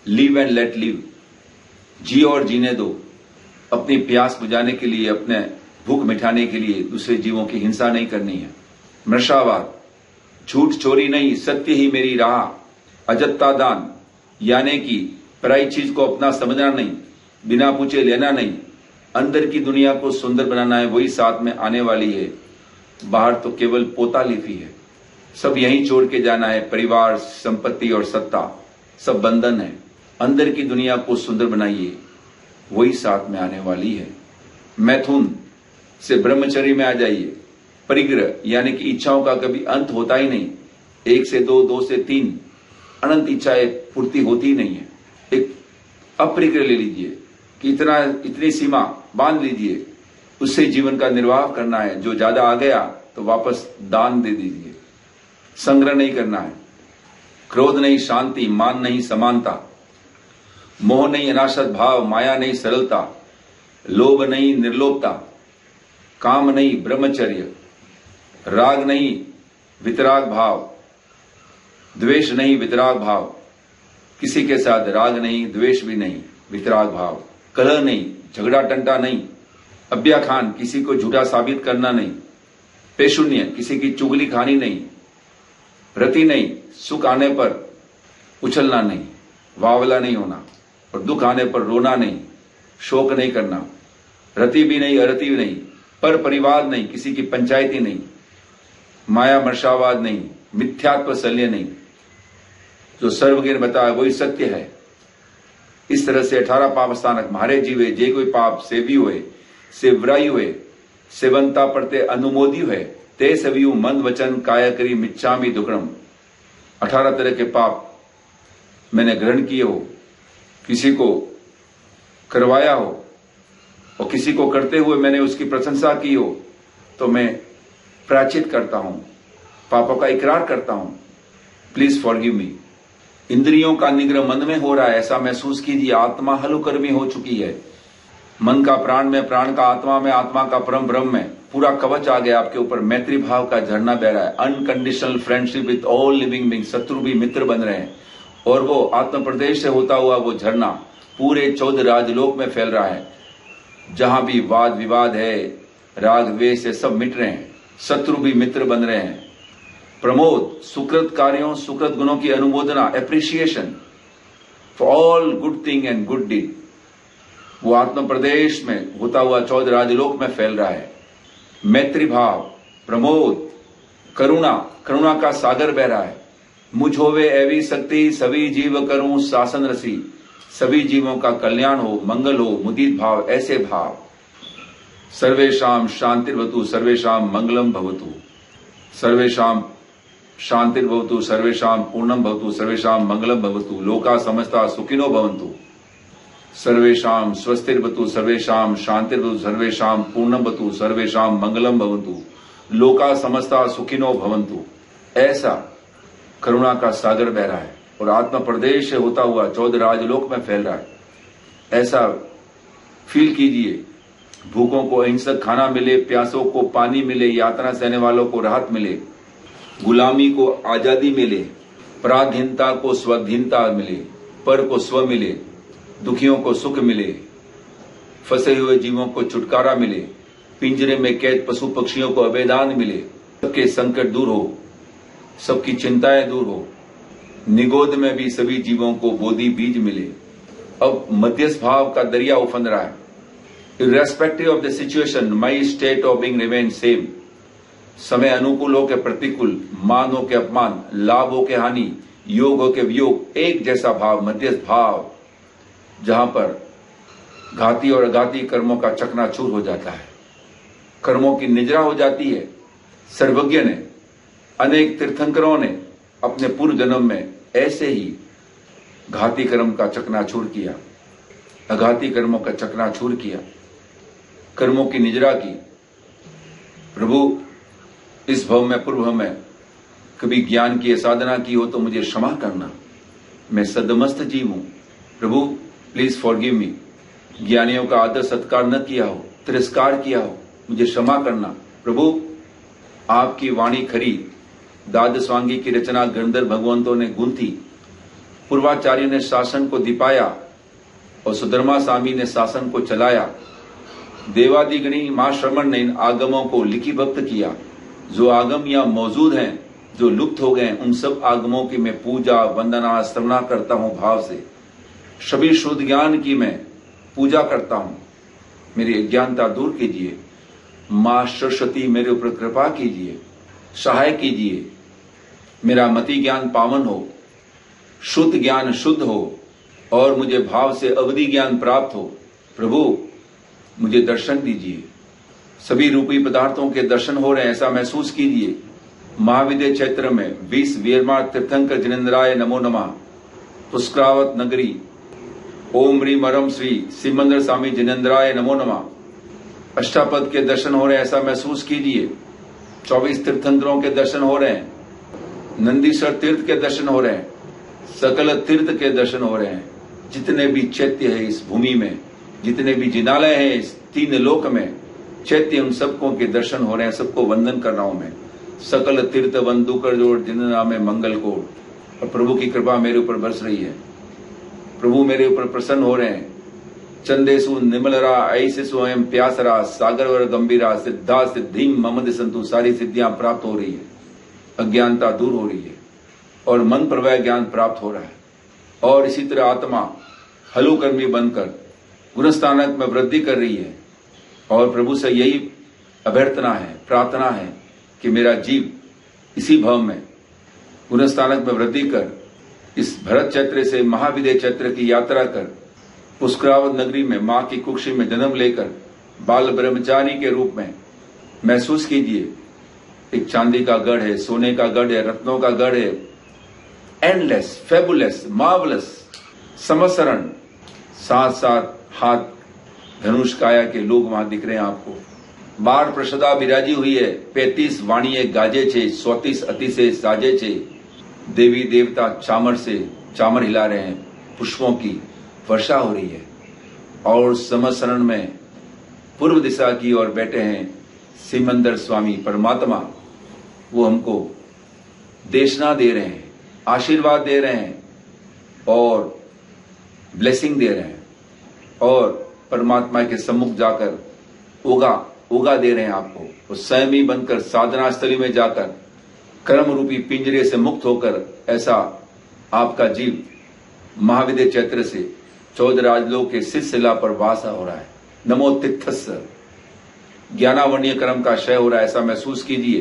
लिव एंड लेट लिव, जियो और जीने दो। अपनी प्यास बुझाने के लिए, अपने भूख मिटाने के लिए दूसरे जीवों की हिंसा नहीं करनी है। मृषावाद, झूठ चोरी नहीं, सत्य ही मेरी राह। अजत्ता दान यानी कि पराई चीज को अपना समझना नहीं, बिना पूछे लेना नहीं, अंदर की दुनिया को सुंदर बनाना है, वही साथ में आने वाली है। बाहर तो केवल पोता लिपि है, सब यहीं छोड़ के जाना है। परिवार, संपत्ति और सत्ता सब बंधन है। अंदर की दुनिया को सुंदर बनाइए, वही साथ में आने वाली है। मैथुन से ब्रह्मचर्य में आ जाइए। परिग्रह यानी कि इच्छाओं का कभी अंत होता ही नहीं, 1 से 2, 2 से 3, अनंत इच्छाएं पूर्ति होती ही नहीं है। एक अपरिग्रह ले लीजिए कि इतनी सीमा बांध लीजिए, उससे जीवन का निर्वाह करना है। जो ज्यादा आ गया तो वापस दान दे दीजिए। संग्रह नहीं करना है। क्रोध नहीं शांति, मान नहीं समानता, मोह नहीं अनासक्त भाव, माया नहीं सरलता, लोभ नहीं निर्लोभता, काम नहीं ब्रह्मचर्य, राग नहीं वितराग भाव, द्वेष नहीं वितराग भाव, किसी के साथ राग नहीं, द्वेष भी नहीं, वितराग भाव, कलह नहीं, झगड़ा टंटा नहीं, अभ्याखान, किसी को झूठा साबित करना नहीं, पेशून्य, किसी की चुगली खानी नहीं, रति नहीं, सुख आने पर उछलना नहीं, वावला नहीं होना, और दुख आने पर रोना नहीं, शोक नहीं करना, रति भी नहीं अरति भी नहीं, पर परिवार नहीं, किसी की पंचायती नहीं, माया मर्षावाद नहीं, मिथ्यात्व शल्य नहीं, जो सर्वज्ञ बताया वही सत्य है। इस तरह से 18 पाप स्थानक मारे जीवे, जे कोई पाप सेवी हुए, सेवराई हुए, सेवंता पड़ते अनुमोदी हुए, ते सवियु मन वचन काया करी मिच्छामि दुक्कड़म। 18 तरह के पाप मैंने ग्रहण किए हो, किसी को करवाया हो और किसी को करते हुए मैंने उसकी प्रशंसा की हो, तो मैं प्रायश्चित करता हूं, पापों का इकरार करता हूं। Please forgive me. इंद्रियों का निग्रह मन में हो रहा है, ऐसा महसूस कीजिए। आत्मा हलुकर्मी हो चुकी है। मन का प्राण में, प्राण का आत्मा में, आत्मा का परम ब्रह्म में। पूरा कवच आ गया आपके ऊपर, मैत्री भाव का झरना बह रहा है, unconditional friendship with all living being, शत्रु भी मित्र बन रहे हैं, और वो आत्म प्रदेश से होता हुआ वो झरना पूरे 14 राजलोक में फैल रहा है। जहां भी वाद विवाद है, राग द्वेष से सब मिट रहे हैं, शत्रु भी मित्र बन रहे हैं। प्रमोद, सुकृत कार्यों, सुकृत गुणों की अनुमोदना, appreciation for all good thing and good deed, वो आत्म प्रदेश में होता हुआ 14 राजलोक में फैल रहा है। मैत्री भाव, प्रमोद, करुणा, करुणा का सागर बह रहा है। मुझ होवे एवी शक्ति, सभी जीव करूं शासन रसी, सभी जीवों का कल्याण हो, मंगल हो, मुदित भाव, ऐसे भाव। सर्वेशाम शांतिर्भवतु, सर्वेशाम मंगलम भवतु, सर्वेशाम शांतिर्भवतु, सर्वेशाम पूर्णम भवतु, सर्वेशाम मंगलम भवतु, लोका समस्ता सुखिनो भवन्तु, सर्वेशाम स्वस्तिर्भवतु, सर्वेशाम शांतिर्भवतु, सर्वेशाम पूर्णम भवतु, सर्वेशाम मंगलम भवन्तु, लोका समस्ता सुखिनो भवन्तु। ऐसा करुणा का सागर बह रहा है और आत्म प्रदेश से होता हुआ 14 राजलोक में फैल रहा है। ऐसा फील कीजिए। भूखों को अहिंसक खाना मिले, प्यासों को पानी मिले, यातना सहने वालों को राहत मिले, गुलामी को आजादी मिले, पराधीनता को स्वाधीनता मिले, पर को स्व मिले, दुखियों को सुख मिले, फंसे हुए जीवों को छुटकारा मिले, पिंजरे में कैद पशु पक्षियों को अभेदान मिले, सबके संकट दूर हो, सबकी चिंताएं दूर हो, निगोद में भी सभी जीवों को बोधि बीज मिले। अब मध्यस्थ भाव का दरिया उफंद रहा है। Irrespective of the situation, my state of being remain same. समय अनुकूल हो के प्रतिकूल, मान हो के अपमान, लाभ हो के हानि, योग हो के वियोग, एक जैसा भाव, मध्यस्थ भाव, जहां पर घाती और अघाती कर्मों का चकनाचूर हो जाता है, कर्मों की निजरा हो जाती है। सर्वज्ञ ने, अनेक तीर्थंकरों ने अपने पूर्व जन्म में ऐसे ही घाती कर्म का चकनाचूर किया, अघाती कर्मों का चकनाचूर किया, कर्मों की निजरा की। प्रभु, इस भव में पूर्व में कभी ज्ञान की साधना की हो तो मुझे क्षमा करना, मैं सदमस्त जीव हूं। प्रभु प्लीज फॉरगिव मी। ज्ञानियों का आदर सत्कार न किया हो, तिरस्कार किया हो, मुझे क्षमा करना। प्रभु, आपकी वाणी खरी, द्वादशांगी की रचना गंधर्व भगवंतों ने गुंथी, पूर्वाचार्य ने शासन को दिपाया और सुधर्मा स्वामी ने शासन को चलाया। देवादिगणी मां श्रमण ने इन आगमों को लिखी भक्त किया। जो आगम यहाँ मौजूद हैं, जो लुप्त हो गए, उन सब आगमों की मैं पूजा वंदना श्रवणा करता हूं भाव से। सभी शुद्ध ज्ञान की मैं पूजा करता हूं। मेरी अज्ञानता दूर कीजिए। मां सरस्वती मेरे ऊपर कृपा कीजिए, सहाय कीजिए। मेरा मति ज्ञान पावन हो, शुद्ध ज्ञान शुद्ध हो और मुझे भाव से अवधि ज्ञान प्राप्त हो। प्रभु, मुझे दर्शन दीजिए। सभी रूपी पदार्थों के दर्शन हो रहे हैं, ऐसा महसूस कीजिए। महाविद्य क्षेत्र में 20 वीरमार तीर्थंकर जिनेन्द्राय नमो नमः। पुष्करावत नगरी, ओम ह्रीम अरम श्री सिमंदर स्वामी जिनेन्द्राय नमो नमः। अष्टापद के दर्शन हो रहे हैं, ऐसा महसूस कीजिए। 24 तीर्थंकरों के दर्शन हो रहे हैं, नंदीश्वर तीर्थ के दर्शन हो रहे हैं, सकल तीर्थ के दर्शन हो रहे हैं। जितने भी चैत्य है इस भूमि में, जितने भी जिनालय हैं इस 3 लोक में, चैत्य उन सबको के दर्शन हो रहे हैं। सबको वंदन कर रहा हूं मैं। सकल तीर्थ बंधु कर जोड़ जिन नामे मंगल को। और प्रभु की कृपा मेरे ऊपर बरस रही है। प्रभु मेरे ऊपर प्रसन्न हो रहे हैं। चंदेसु निमलरा ऐसे स्वयं प्यासरा सागरवर गंभीरा सिद्धा सिद्धि ममद संतु। सारी सिद्धियां प्राप्त हो रही है, अज्ञानता दूर हो रही है और मन प्रवय ज्ञान प्राप्त हो रहा है। और इसी तरह आत्मा हलुकर्मी बनकर गुणस्थानक में वृद्धि कर रही है। और प्रभु से यही अभ्यर्थना है, प्रार्थना है कि मेरा जीव इसी भव में गुणस्थानक में वृद्धि कर, इस भरत चैत्र से महाविदय चैत्र की यात्रा कर, पुष्करावत नगरी में मां की कुक्षी में जन्म लेकर बाल ब्रह्मचारी के रूप में महसूस कीजिए। एक चांदी का गढ़ है, सोने का गढ़ है, रत्नों का गढ़ है। एंडलेस, फेबुलस, मार्वलस, समसरण, साथ साथ हाथ धनुष काया के लोग वहां दिख रहे हैं आपको। बाढ़ प्रसदा विराजी हुई है। 35 वाणिये गाजे छे, 34 अति से साजे छे। देवी देवता चामर से चामर हिला रहे हैं, पुष्पों की वर्षा हो रही है। और समसरण में पूर्व दिशा की ओर बैठे हैं सिमंदर स्वामी परमात्मा वो हमको देशना दे रहे हैं, आशीर्वाद दे रहे हैं और ब्लेसिंग दे रहे हैं और परमात्मा के सम्मुख जाकर उगा दे रहे हैं आपको। वो स्वयं ही बनकर साधना स्थली में जाकर कर्म रूपी पिंजरे से मुक्त होकर ऐसा आपका जीव महाविद्य चैत्र से 14 राजलोक के शिशिला पर वास हो रहा है। नमो तिथस्य ज्ञानावरणीय कर्म का क्षय हो रहा है, ऐसा महसूस कीजिए।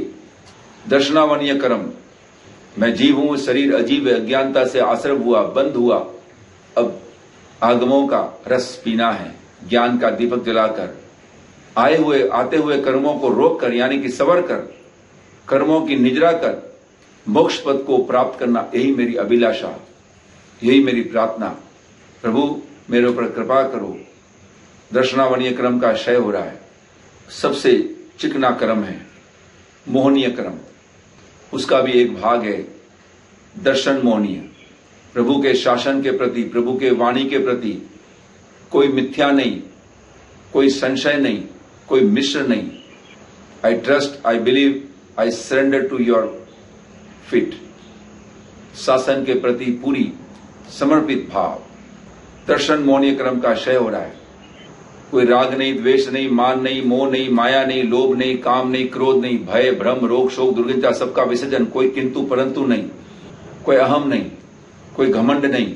दर्शनावरणीय कर्म, मैं जीव हूं, शरीर अजीब है, अज्ञानता से आश्रम हुआ, बंद हुआ, अब आगमों का रस पीना है, ज्ञान का दीपक जलाकर आते हुए कर्मों को रोक कर यानी कि सवर कर कर्मों की निजरा कर मोक्ष पद को प्राप्त करना, यही मेरी अभिलाषा, यही मेरी प्रार्थना। प्रभु मेरे ऊपर कृपा करो। दर्शनावरणीय कर्म का क्षय हो रहा है। सबसे चिकना कर्म है मोहनीय कर्म, उसका भी एक भाग है दर्शन मोहनीय। प्रभु के शासन के प्रति, प्रभु के वाणी के प्रति कोई मिथ्या नहीं, कोई संशय नहीं, कोई मिश्र नहीं। I trust, I believe, I surrender to your feet. शासन के प्रति पूरी समर्पित भाव। दर्शन मोहनीय कर्म का क्षय हो रहा है। कोई राग नहीं, द्वेष नहीं, मान नहीं, मोह नहीं, माया नहीं, लोभ नहीं, काम नहीं, क्रोध नहीं, भय, भ्रम, रोग, शोक, दुर्गंधता, सबका विसर्जन। कोई किंतु परंतु नहीं, कोई अहम नहीं, कोई घमंड नहीं।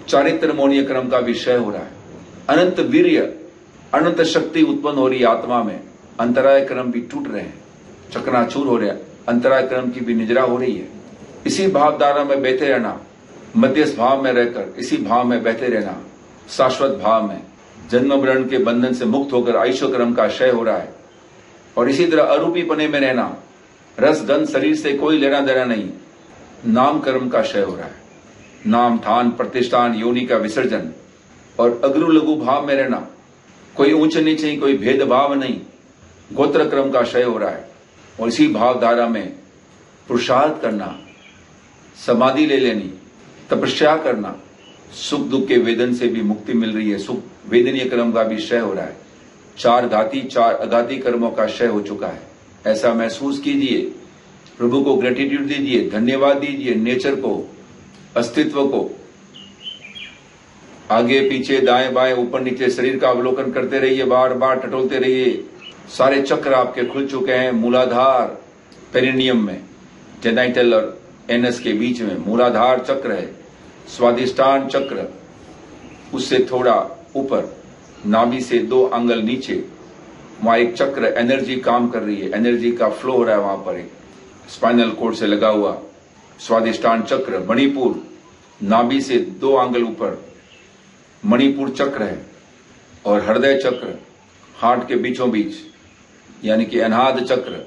चारित्र मोहनीय कर्म का विषय हो रहा है। अनंत वीर्य, अनंत शक्ति उत्पन्न हो रही है आत्मा में। अंतराय कर्म भी टूट रहे हैं, चकनाचूर हो रहे हैं, अंतराय कर्म की भी निजरा हो रही है। इसी भावधारा में बैठे रहना, मध्यस्थ भाव में रहकर इसी भाव में बैठे रहना, शाश्वत भाव में जन्म मरण के बंधन से मुक्त होकर आयुष्य कर्म का क्षय हो रहा है। और इसी तरह अरूपी पने में रहना, रस गंध शरीर से कोई लेना देना नहीं, नाम कर्म का क्षय हो रहा है। नाम, थान, प्रतिष्ठान, योनि का विसर्जन और अग्रु लघु भाव में रहना, कोई ऊंच नीच नहीं, कोई भेदभाव नहीं, गोत्र क्रम का क्षय हो रहा है। और इसी भावधारा में पुरुषार्थ करना, समाधि ले लेनी, तपस्या करना, सुख दुख के वेदन से भी मुक्ति मिल रही है। सुख वेदनीय कर्म का भी क्षय हो रहा है। 4 घाती 4 अघाती कर्मों का क्षय हो चुका है, ऐसा महसूस कीजिए। प्रभु को ग्रेटिट्यूड दीजिए, धन्यवाद दीजिए, नेचर को, अस्तित्व को। आगे पीछे दाएं बाएं ऊपर नीचे शरीर का अवलोकन करते रहिए, बार बार टटोलते रहिए। सारे चक्र आपके खुल चुके हैं। मूलाधार पेरिनियम में, जेनाइटल और एनस के बीच में मूलाधार चक्र है। स्वादिष्टान चक्र, उससे थोड़ा ऊपर नाभि से 2 अंगुल नीचे वहां एक चक्र, एनर्जी काम कर रही है, एनर्जी का फ्लो हो रहा है वहां पर, एक स्पाइनल कोड से लगा हुआ स्वादिष्टान चक्र। मणिपुर, नाभि से 2 अंगुल ऊपर मणिपुर चक्र है। और हृदय चक्र हार्ट के बीचों बीच यानी कि अनाहत चक्र,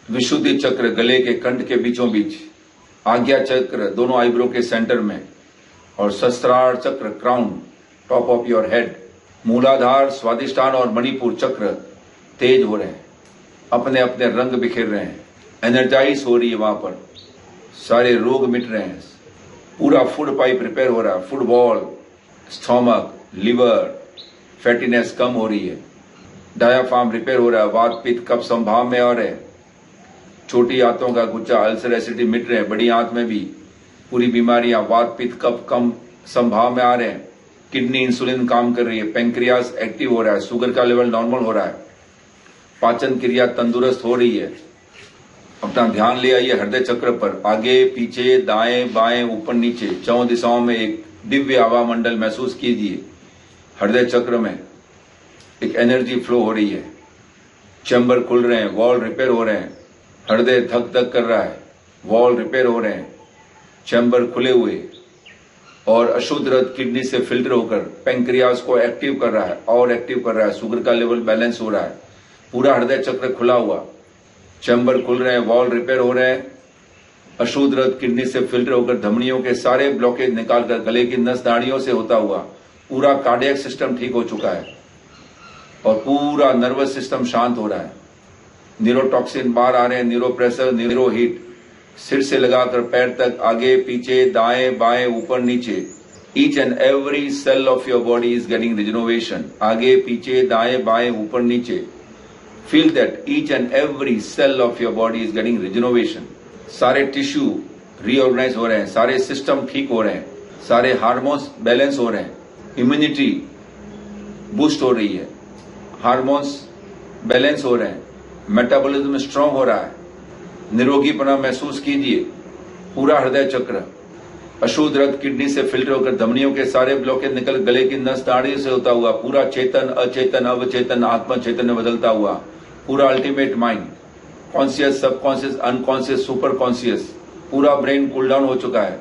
विशुद्धि चक्र गले के कंठ के बीचों बीच, आज्ञा चक्र दोनों आईब्रो के सेंटर में, और सहस्त्रार चक्र crown top of your head. मूलाधार, स्वादिष्टान और मणिपुर चक्र तेज हो रहे हैं, अपने अपने रंग बिखेर रहे हैं, एनर्जाइज हो रही है वहां पर, सारे रोग मिट रहे हैं, पूरा फूड पाइप रिपेयर हो रहा है, food wall, stomach, liver, fattiness कम हो रही है, डायाफ्राम रिपेयर हो रहा है, वात पित्त कफ संभाव में और है, छोटी आंतों का गुच्चा, अल्सर, एसिडिटी मिट रहे हैं, बड़ी आंत में भी पूरी बीमारियां, वात पित्त कफ कम संभाव में आ रहे हैं, किडनी इंसुलिन काम कर रही है, पेंक्रियास एक्टिव हो रहा है, शुगर का लेवल नॉर्मल हो रहा है, पाचन क्रिया तंदुरुस्त हो रही है। अपना ध्यान ले आइए हृदय चक्र पर, आगे पीछे दाएं बाएं ऊपर नीचे 4 दिशाओं में एक दिव्य हवा मंडल महसूस कीजिए। हृदय चक्र में एक एनर्जी फ्लो हो रही है, चैम्बर खुल रहे हैं, वॉल रिपेयर हो रहे हैं, हृदय धक धक कर रहा है, वॉल रिपेयर हो रहे हैं, चैम्बर खुले हुए, और अशुद्ध रक्त किडनी से फिल्टर होकर पेंक्रियास को एक्टिव कर रहा है और एक्टिव कर रहा है, शुगर का लेवल बैलेंस हो रहा है, पूरा हृदय चक्र खुला हुआ, चैम्बर खुल रहे हैं, वॉल रिपेयर हो रहे हैं, अशुद्ध रक्त किडनी से फिल्टर होकर धमनियों के सारे ब्लॉकेज निकालकर गले की नस नाड़ियों से होता हुआ पूरा कार्डियक सिस्टम ठीक हो चुका है और पूरा नर्वस सिस्टम शांत हो रहा है। न्यूरोटॉक्सिन बाहर आ रहे हैं, न्यूरो प्रेशर, न्यूरो हीट, सिर से लगाकर पैर तक, आगे पीछे दाएं बाएं ऊपर नीचे, each and every cell of your body is getting rejuvenation. आगे पीछे दाएं बाएं ऊपर नीचे Feel that each and every cell of your body is getting regeneration. सारे टिश्यू रीऑर्गेनाइज हो रहे हैं, सारे सिस्टम ठीक हो रहे हैं, सारे हार्मोन्स बैलेंस हो रहे हैं, इम्यूनिटी बूस्ट हो रही है, हार्मोन्स बैलेंस हो रहे हैं, मेटाबॉलिज्म स्ट्रांग हो रहा है, निरोगीपना महसूस कीजिए। पूरा हृदय चक्र अशुद्ध रक्त किडनी से फिल्टर होकर धमनियों के सारे ब्लॉकेज निकल गले की नस नाड़ी से होता हुआ पूरा चेतन अचेतन अवचेतन आत्मा चेतन में बदलता हुआ पूरा ultimate mind, conscious subconscious unconscious super conscious, पूरा ब्रेन कूल डाउन हो चुका है,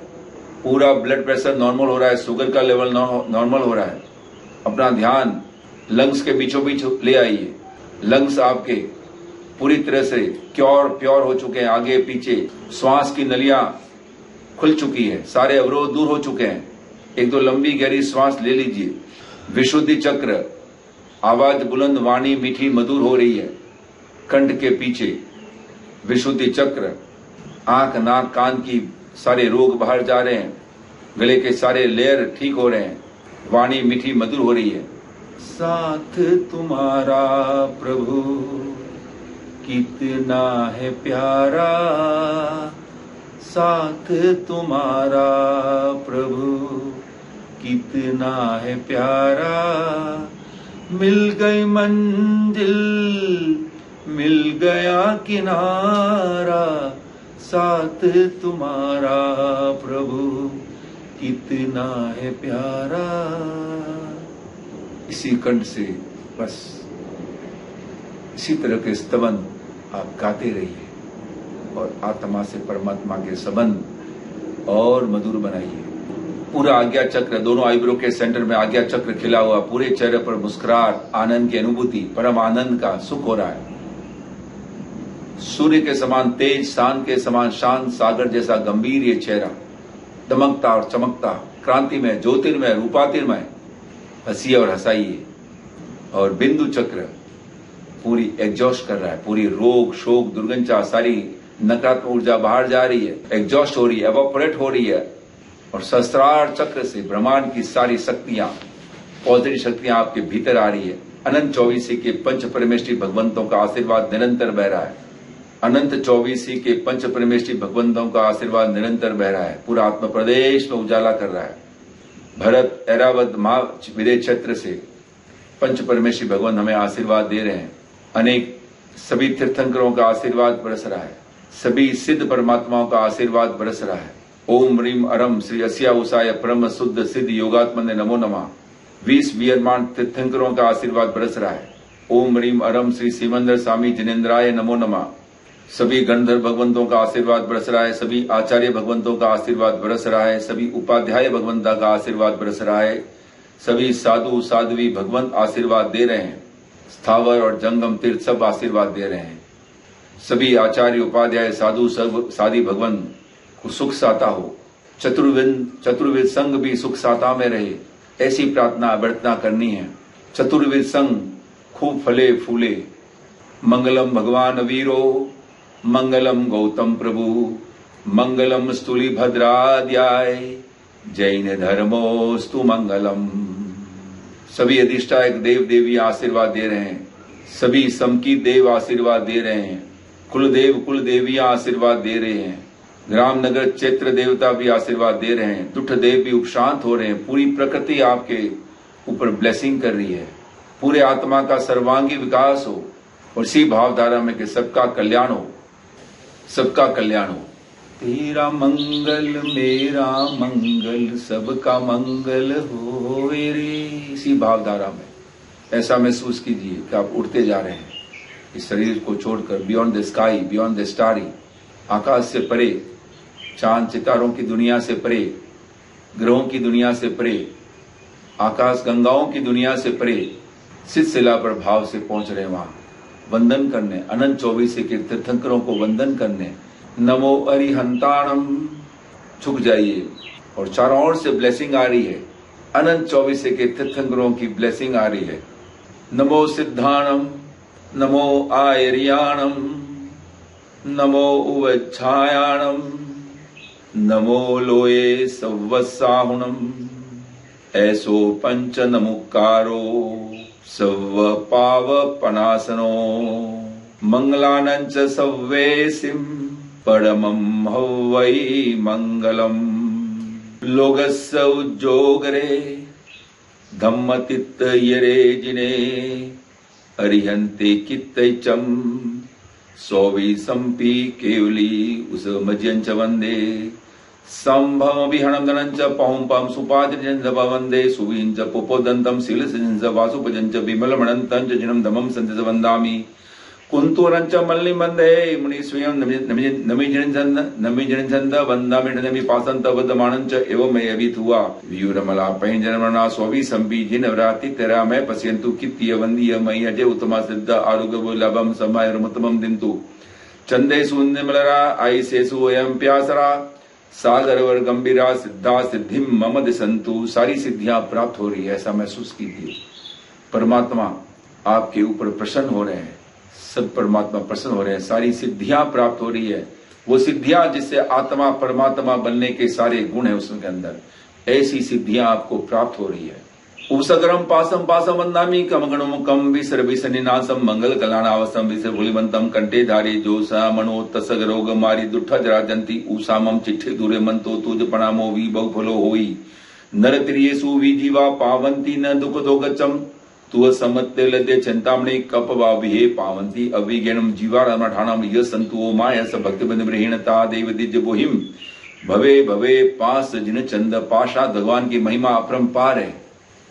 पूरा ब्लड प्रेशर नॉर्मल हो रहा है, शुगर का लेवल नॉर्मल हो रहा है। अपना ध्यान लंग्स के बीचों बीच ले आइए। लंग्स आपके पूरी तरह से प्योर हो चुके हैं, आगे पीछे श्वास की नलियां खुल चुकी है, सारे अवरोध दूर हो चुके हैं। एक दो लंबी गहरी श्वास ले लीजिए। विशुद्धि चक्र, आवाज बुलंद, वाणी मीठी मधुर हो रही है कंठ के पीछे। विशुद्धि चक्र, आंख नाक कान की सारे रोग बाहर जा रहे हैं, गले के सारे लेयर ठीक हो रहे हैं, वाणी मीठी मधुर हो रही है। साथ तुम्हारा प्रभु कितना है प्यारा, साथ तुम्हारा प्रभु कितना है प्यारा, मिल गई मंजिल मिल गया किनारा, साथ तुम्हारा प्रभु कितना है प्यारा। इसी कंठ से बस इसी तरह के स्तवन आप गाते रहिए और आत्मा से परमात्मा के संबंध और मधुर बनाइए। पूरा आज्ञा चक्र, दोनों आईब्रो के सेंटर में आज्ञा चक्र खिला हुआ, पूरे चेहरे पर मुस्कुराहट, आनंद की अनुभूति, परम आनंद का सुख हो रहा है। सूर्य के समान तेज, शांत के समान शांत, सागर जैसा गंभीर ये चेहरा, दमकता और चमकता, क्रांतिमय, ज्योतिर्मय, रूपातिर्मय। हंसिए और हंसाइए। और बिंदु चक्र पूरी एग्जॉस्ट कर रहा है, पूरी रोग शोक दुर्गंधा सारी नकारात्मक ऊर्जा बाहर जा रही है, एग्जॉस्ट हो रही है, एवोपरेट हो रही है। और सहस्त्रार चक्र से ब्रह्मांड की सारी शक्तियां, पॉजिटिव शक्तियां आपके भीतर आ रही है। अनंत चौबीसी के पंच परमेष्ठी भगवंतों का आशीर्वाद निरंतर बह रहा है। अनंत चौबीसी के पंच परमेष्ठी भगवंतों का आशीर्वाद निरंतर बह रहा है, पूरा आत्म प्रदेश में उजाला कर रहा है। भरत ऐरावत महाविदय क्षेत्र से पंच परमेष्ठी भगवान हमें आशीर्वाद दे रहे हैं। अनेक सभी तीर्थंकरों का आशीर्वाद बरस रहा है, सभी सिद्ध परमात्माओं का आशीर्वाद बरस रहा है। ओम ह्रीम अरम श्री अस्या उषाय परम शुद्ध सिद्ध योगात्मने नमो नमः। 20 वियरमान तीर्थंकरों का आशीर्वाद बरस रहा है। ओम ह्रीम अरम श्री सिमंदर स्वामी जिनेन्द्राय नमो नमः। सभी गणधर भगवंतों का आशीर्वाद बरस रहा है, सभी आचार्य भगवंतों का आशीर्वाद बरस रहा है, सभी उपाध्याय भगवंता का आशीर्वाद बरस रहा है, सभी साधु साध्वी भगवंत आशीर्वाद दे रहे हैं। स्थावर और जंगम तीर्थ सब आशीर्वाद दे रहे हैं। सभी आचार्य उपाध्याय साधु साधी भगवंत को सुख साता हो, चतुर्विद संघ भी सुख साता में रहे, ऐसी प्रार्थना अभ्यर्थना करनी है। चतुर्विद संघ खूब फले फूले। मंगलम भगवान वीरो, मंगलम गौतम प्रभु, मंगलम स्तुली भद्राद्याय, जैन धर्मोस्तु मंगलम। सभी अधिष्ठायक देव देवी आशीर्वाद दे रहे हैं, सभी समकी देव आशीर्वाद दे रहे हैं, कुलदेव कुल देवियां आशीर्वाद दे रहे हैं, ग्राम नगर क्षेत्र देवता भी आशीर्वाद दे रहे हैं, दुष्ट देव भी उपशांत हो रहे हैं। पूरी प्रकृति आपके ऊपर ब्लेसिंग कर रही है, पूरे आत्मा का सर्वांगी विकास हो और इसी भावधारा में कि सबका कल्याण हो, सबका कल्याण हो। तेरा मंगल मेरा मंगल, सबका मंगल हो रे। इसी भावधारा में ऐसा महसूस कीजिए कि आप उड़ते जा रहे हैं इस शरीर को छोड़कर, beyond the sky, beyond the starry, आकाश से परे, चांद सितारों की दुनिया से परे, ग्रहों की दुनिया से परे, आकाश गंगाओं की दुनिया से परे, सिलसिला पर भाव से पहुंच रहे वहां वंदन करने, अनंत 24 के तीर्थंकरों को वंदन करने। नमो अरिहंताणम, झुक जाइए और चारों ओर से ब्लेसिंग आ रही है, अनंत 24 के तीर्थंकरों की ब्लेसिंग आ रही है। नमो सिद्धाणम, नमो आयरियाणम, नमो उवच्छायाणम, नमो लोये सवसाहुणम, ऐसो पंच नमुकारो सव पाव पनासनो। मंगलानंच सव्वेसिम परमं हवै मंगलम। लोगस्य उज्जोगरे धम्मतित्त यरे जिने अरिहंते कित्तैचम सौवी संपी केवली उस मज्यंच वंदे संभव विहणम धनंच पहुंपम सुपाद्रिजंच वंदे सुवींच पुपोदंतम शीलसिंच वासुपजंच विमलमणंतंच जिनम धमम संच वंदामि कुंतुरंच मल्लि वंदे मुनि स्वयं नमिजनचंद वंदामि नमि पासंत वदमानंच एवं मैं अभित हुआ व्यूरमला पैंजनमना स्ववी संपी जिन व्राति तेरा मैं पश्यंतु कित्य वंदीय मयि अजय उत्तमा सिद्ध आरोग्य लभम समय मुतमम दिंतु चंदे सुंदमलरा आई सेसु एवं प्यासरा सागर वर गंभीरा सिद्धा सिद्धिम मम दिसंतु। सारी सिद्धियां प्राप्त हो रही है ऐसा महसूस कीजिए। परमात्मा आपके ऊपर प्रसन्न हो रहे हैं, सब परमात्मा प्रसन्न हो रहे हैं, सारी सिद्धियां प्राप्त हो रही है। वो सिद्धियां जिससे आत्मा परमात्मा बनने के सारे गुण है उसके अंदर, ऐसी सिद्धियां आपको प्राप्त हो रही है। उपसकरम पासम पासम वंदामि कमगणुमुखम विसर विसनिनासम मंगल कलानावसम विसर भूलिवंतम कंठे धारे जो सा मनो तसग रोग मारी दुठा जराजंती उसामम चिट्ठे दूरे मंतो तुज प्रणामो वी बहुफलो होई नर त्रियेसु विजीवा पावंती न दुख दोगचम तु समत्ते लदे चिंतामणि कपवा विहे पावंती अविज्ञानम जीवाराम ठाणम य संतुओ माया स भक्ति बंद ब्रहीणता देव दिज बोहिम भवे भवे पास जिन चंद पाशा। भगवान की महिमा अपरंपार है।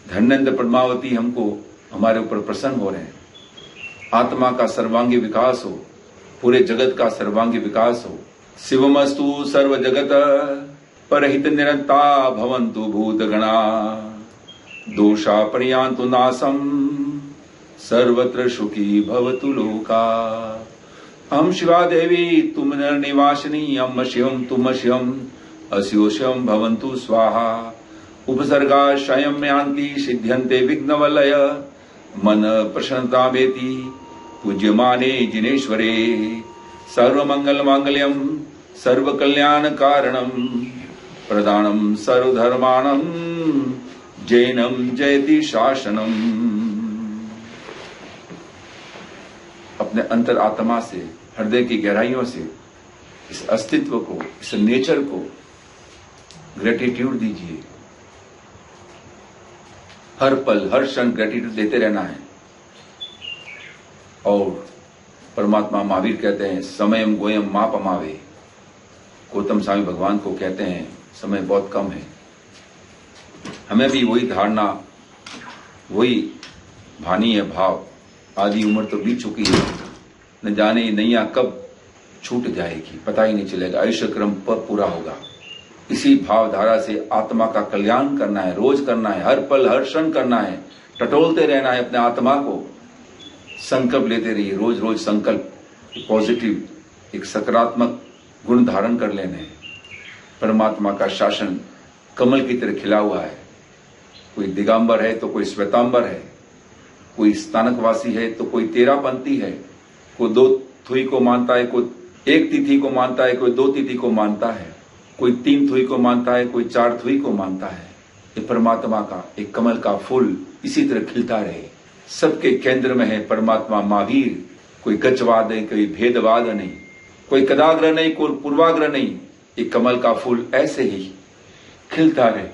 धन्यंद पद्मावती हमको हमारे ऊपर प्रसन्न हो रहे हैं। आत्मा का सर्वांगी विकास हो, पूरे जगत का सर्वांगी विकास हो। शिवमस्तु सर्व जगत परहित निरंता भवन्तु भूतगणा दोषा पर्यान्तु नासम सर्वत्र सुखी भवतु लोका। हम शिवा देवी तुम नर निवासिनी हम शिवम तुम शिवम अस्यो शिवम भवन्तु स्वाहा। उपसर्गा शयम यान्ति सिद्ध्यन्ते विघ्नवलय मन प्रसन्नता बेति पूज्यमाने जिनेश्वरे सर्वमंगल मांगल्यम सर्व कल्याण कारणम प्रदानम सर्वधर्माणम जैनम जयति शासनम। अपने अंतर आत्मा से, हृदय की गहराइयों से इस अस्तित्व को, इस नेचर को ग्रेटिट्यूड दीजिए। हर पल हर क्षण ग्रेटिट्यूड देते रहना है। और परमात्मा महावीर कहते हैं समयम गोयम माप अमावे। गौतम स्वामी भगवान को कहते हैं समय बहुत कम है। हमें भी वही धारणा, वही भानी है भाव। आधी उम्र तो बीत चुकी है, न जाने नैया कब छूट जाएगी, पता ही नहीं चलेगा, आयुष्य क्रम पर पूरा होगा। इसी भावधारा से आत्मा का कल्याण करना है, रोज करना है, हर पल हर क्षण करना है, टटोलते रहना है अपने आत्मा को। संकल्प लेते रहिए, रोज रोज संकल्प पॉजिटिव, एक सकारात्मक गुण धारण कर लेने हैं। परमात्मा का शासन कमल की तरह खिला हुआ है। कोई दिगंबर है तो कोई श्वेतांबर है, कोई स्थानकवासी है तो कोई तेरापंथी है, कोई 2 थुई को मानता है, कोई 1 तिथि को मानता है, कोई 2 तिथि को मानता है, कोई 3 थुई को मानता है, कोई 4 थुई को मानता है। ये परमात्मा का एक कमल का फूल इसी तरह खिलता रहे। सबके केंद्र में है परमात्मा महावीर। कोई गचवाद नहीं, कोई भेदवाद नहीं, कोई कदाग्रह नहीं, कोई पूर्वाग्रह नहीं। एक कमल का फूल ऐसे ही खिलता रहे।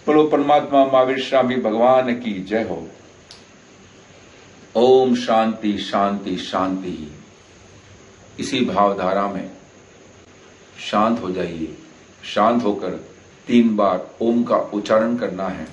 बोलो परमात्मा महावीर स्वामी भगवान की जय हो। ओम शांति शांति शांति। इसी भावधारा में शांत हो जाइए। शांत होकर 3 बार ओम का उच्चारण करना है।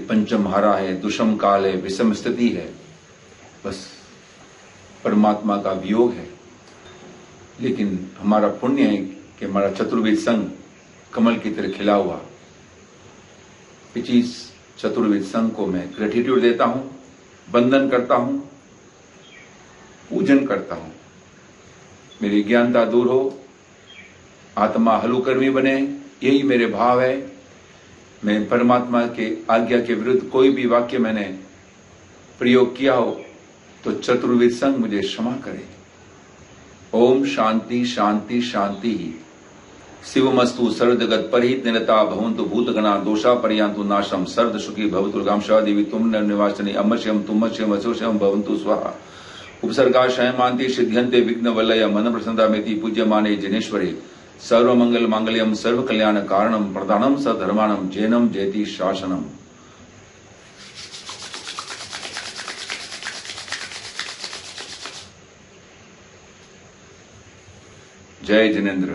पंचम हारा है, दुषम काल है, विषम स्थिति है, बस परमात्मा का वियोग है। लेकिन हमारा पुण्य है कि हमारा चतुर्वेद संघ कमल की तरह खिला हुआ। इस चतुर्वेद संघ को मैं ग्रेटिट्यूड देता हूं, वंदन करता हूं, पूजन करता हूं। मेरी ज्ञानता दूर हो, आत्मा हलुकर्मी बने, यही मेरे भाव है। मैं परमात्मा के आज्ञा के विरुद्ध कोई भी वाक्य मैंने प्रयोग किया हो तो चतुर्वेद संघ मुझे क्षमा करे। ओम शांति शांति शांति ही। शिवमस्तु सर्वजगत परिहित निरता भवन्तु भूतगणा दोषा पर्यान्तु नाशम सर्द सुखी भवतु गांशा देवी तुम निवासिनी अमश्यम तुमश्यम अशोषम भवन्तु स्वाहा। उपसर्गाशय मान्ति सिद्ध्यन्ते विघ्न वलय मन प्रसन्नता मेति पूज्यमाने जिनेश्वरे सर्वमंगल मांगल्यम सर्व कल्याण कारणम प्रधानम सधर्माणम जैनम जयति शासनम। जय जिनेन्द्र।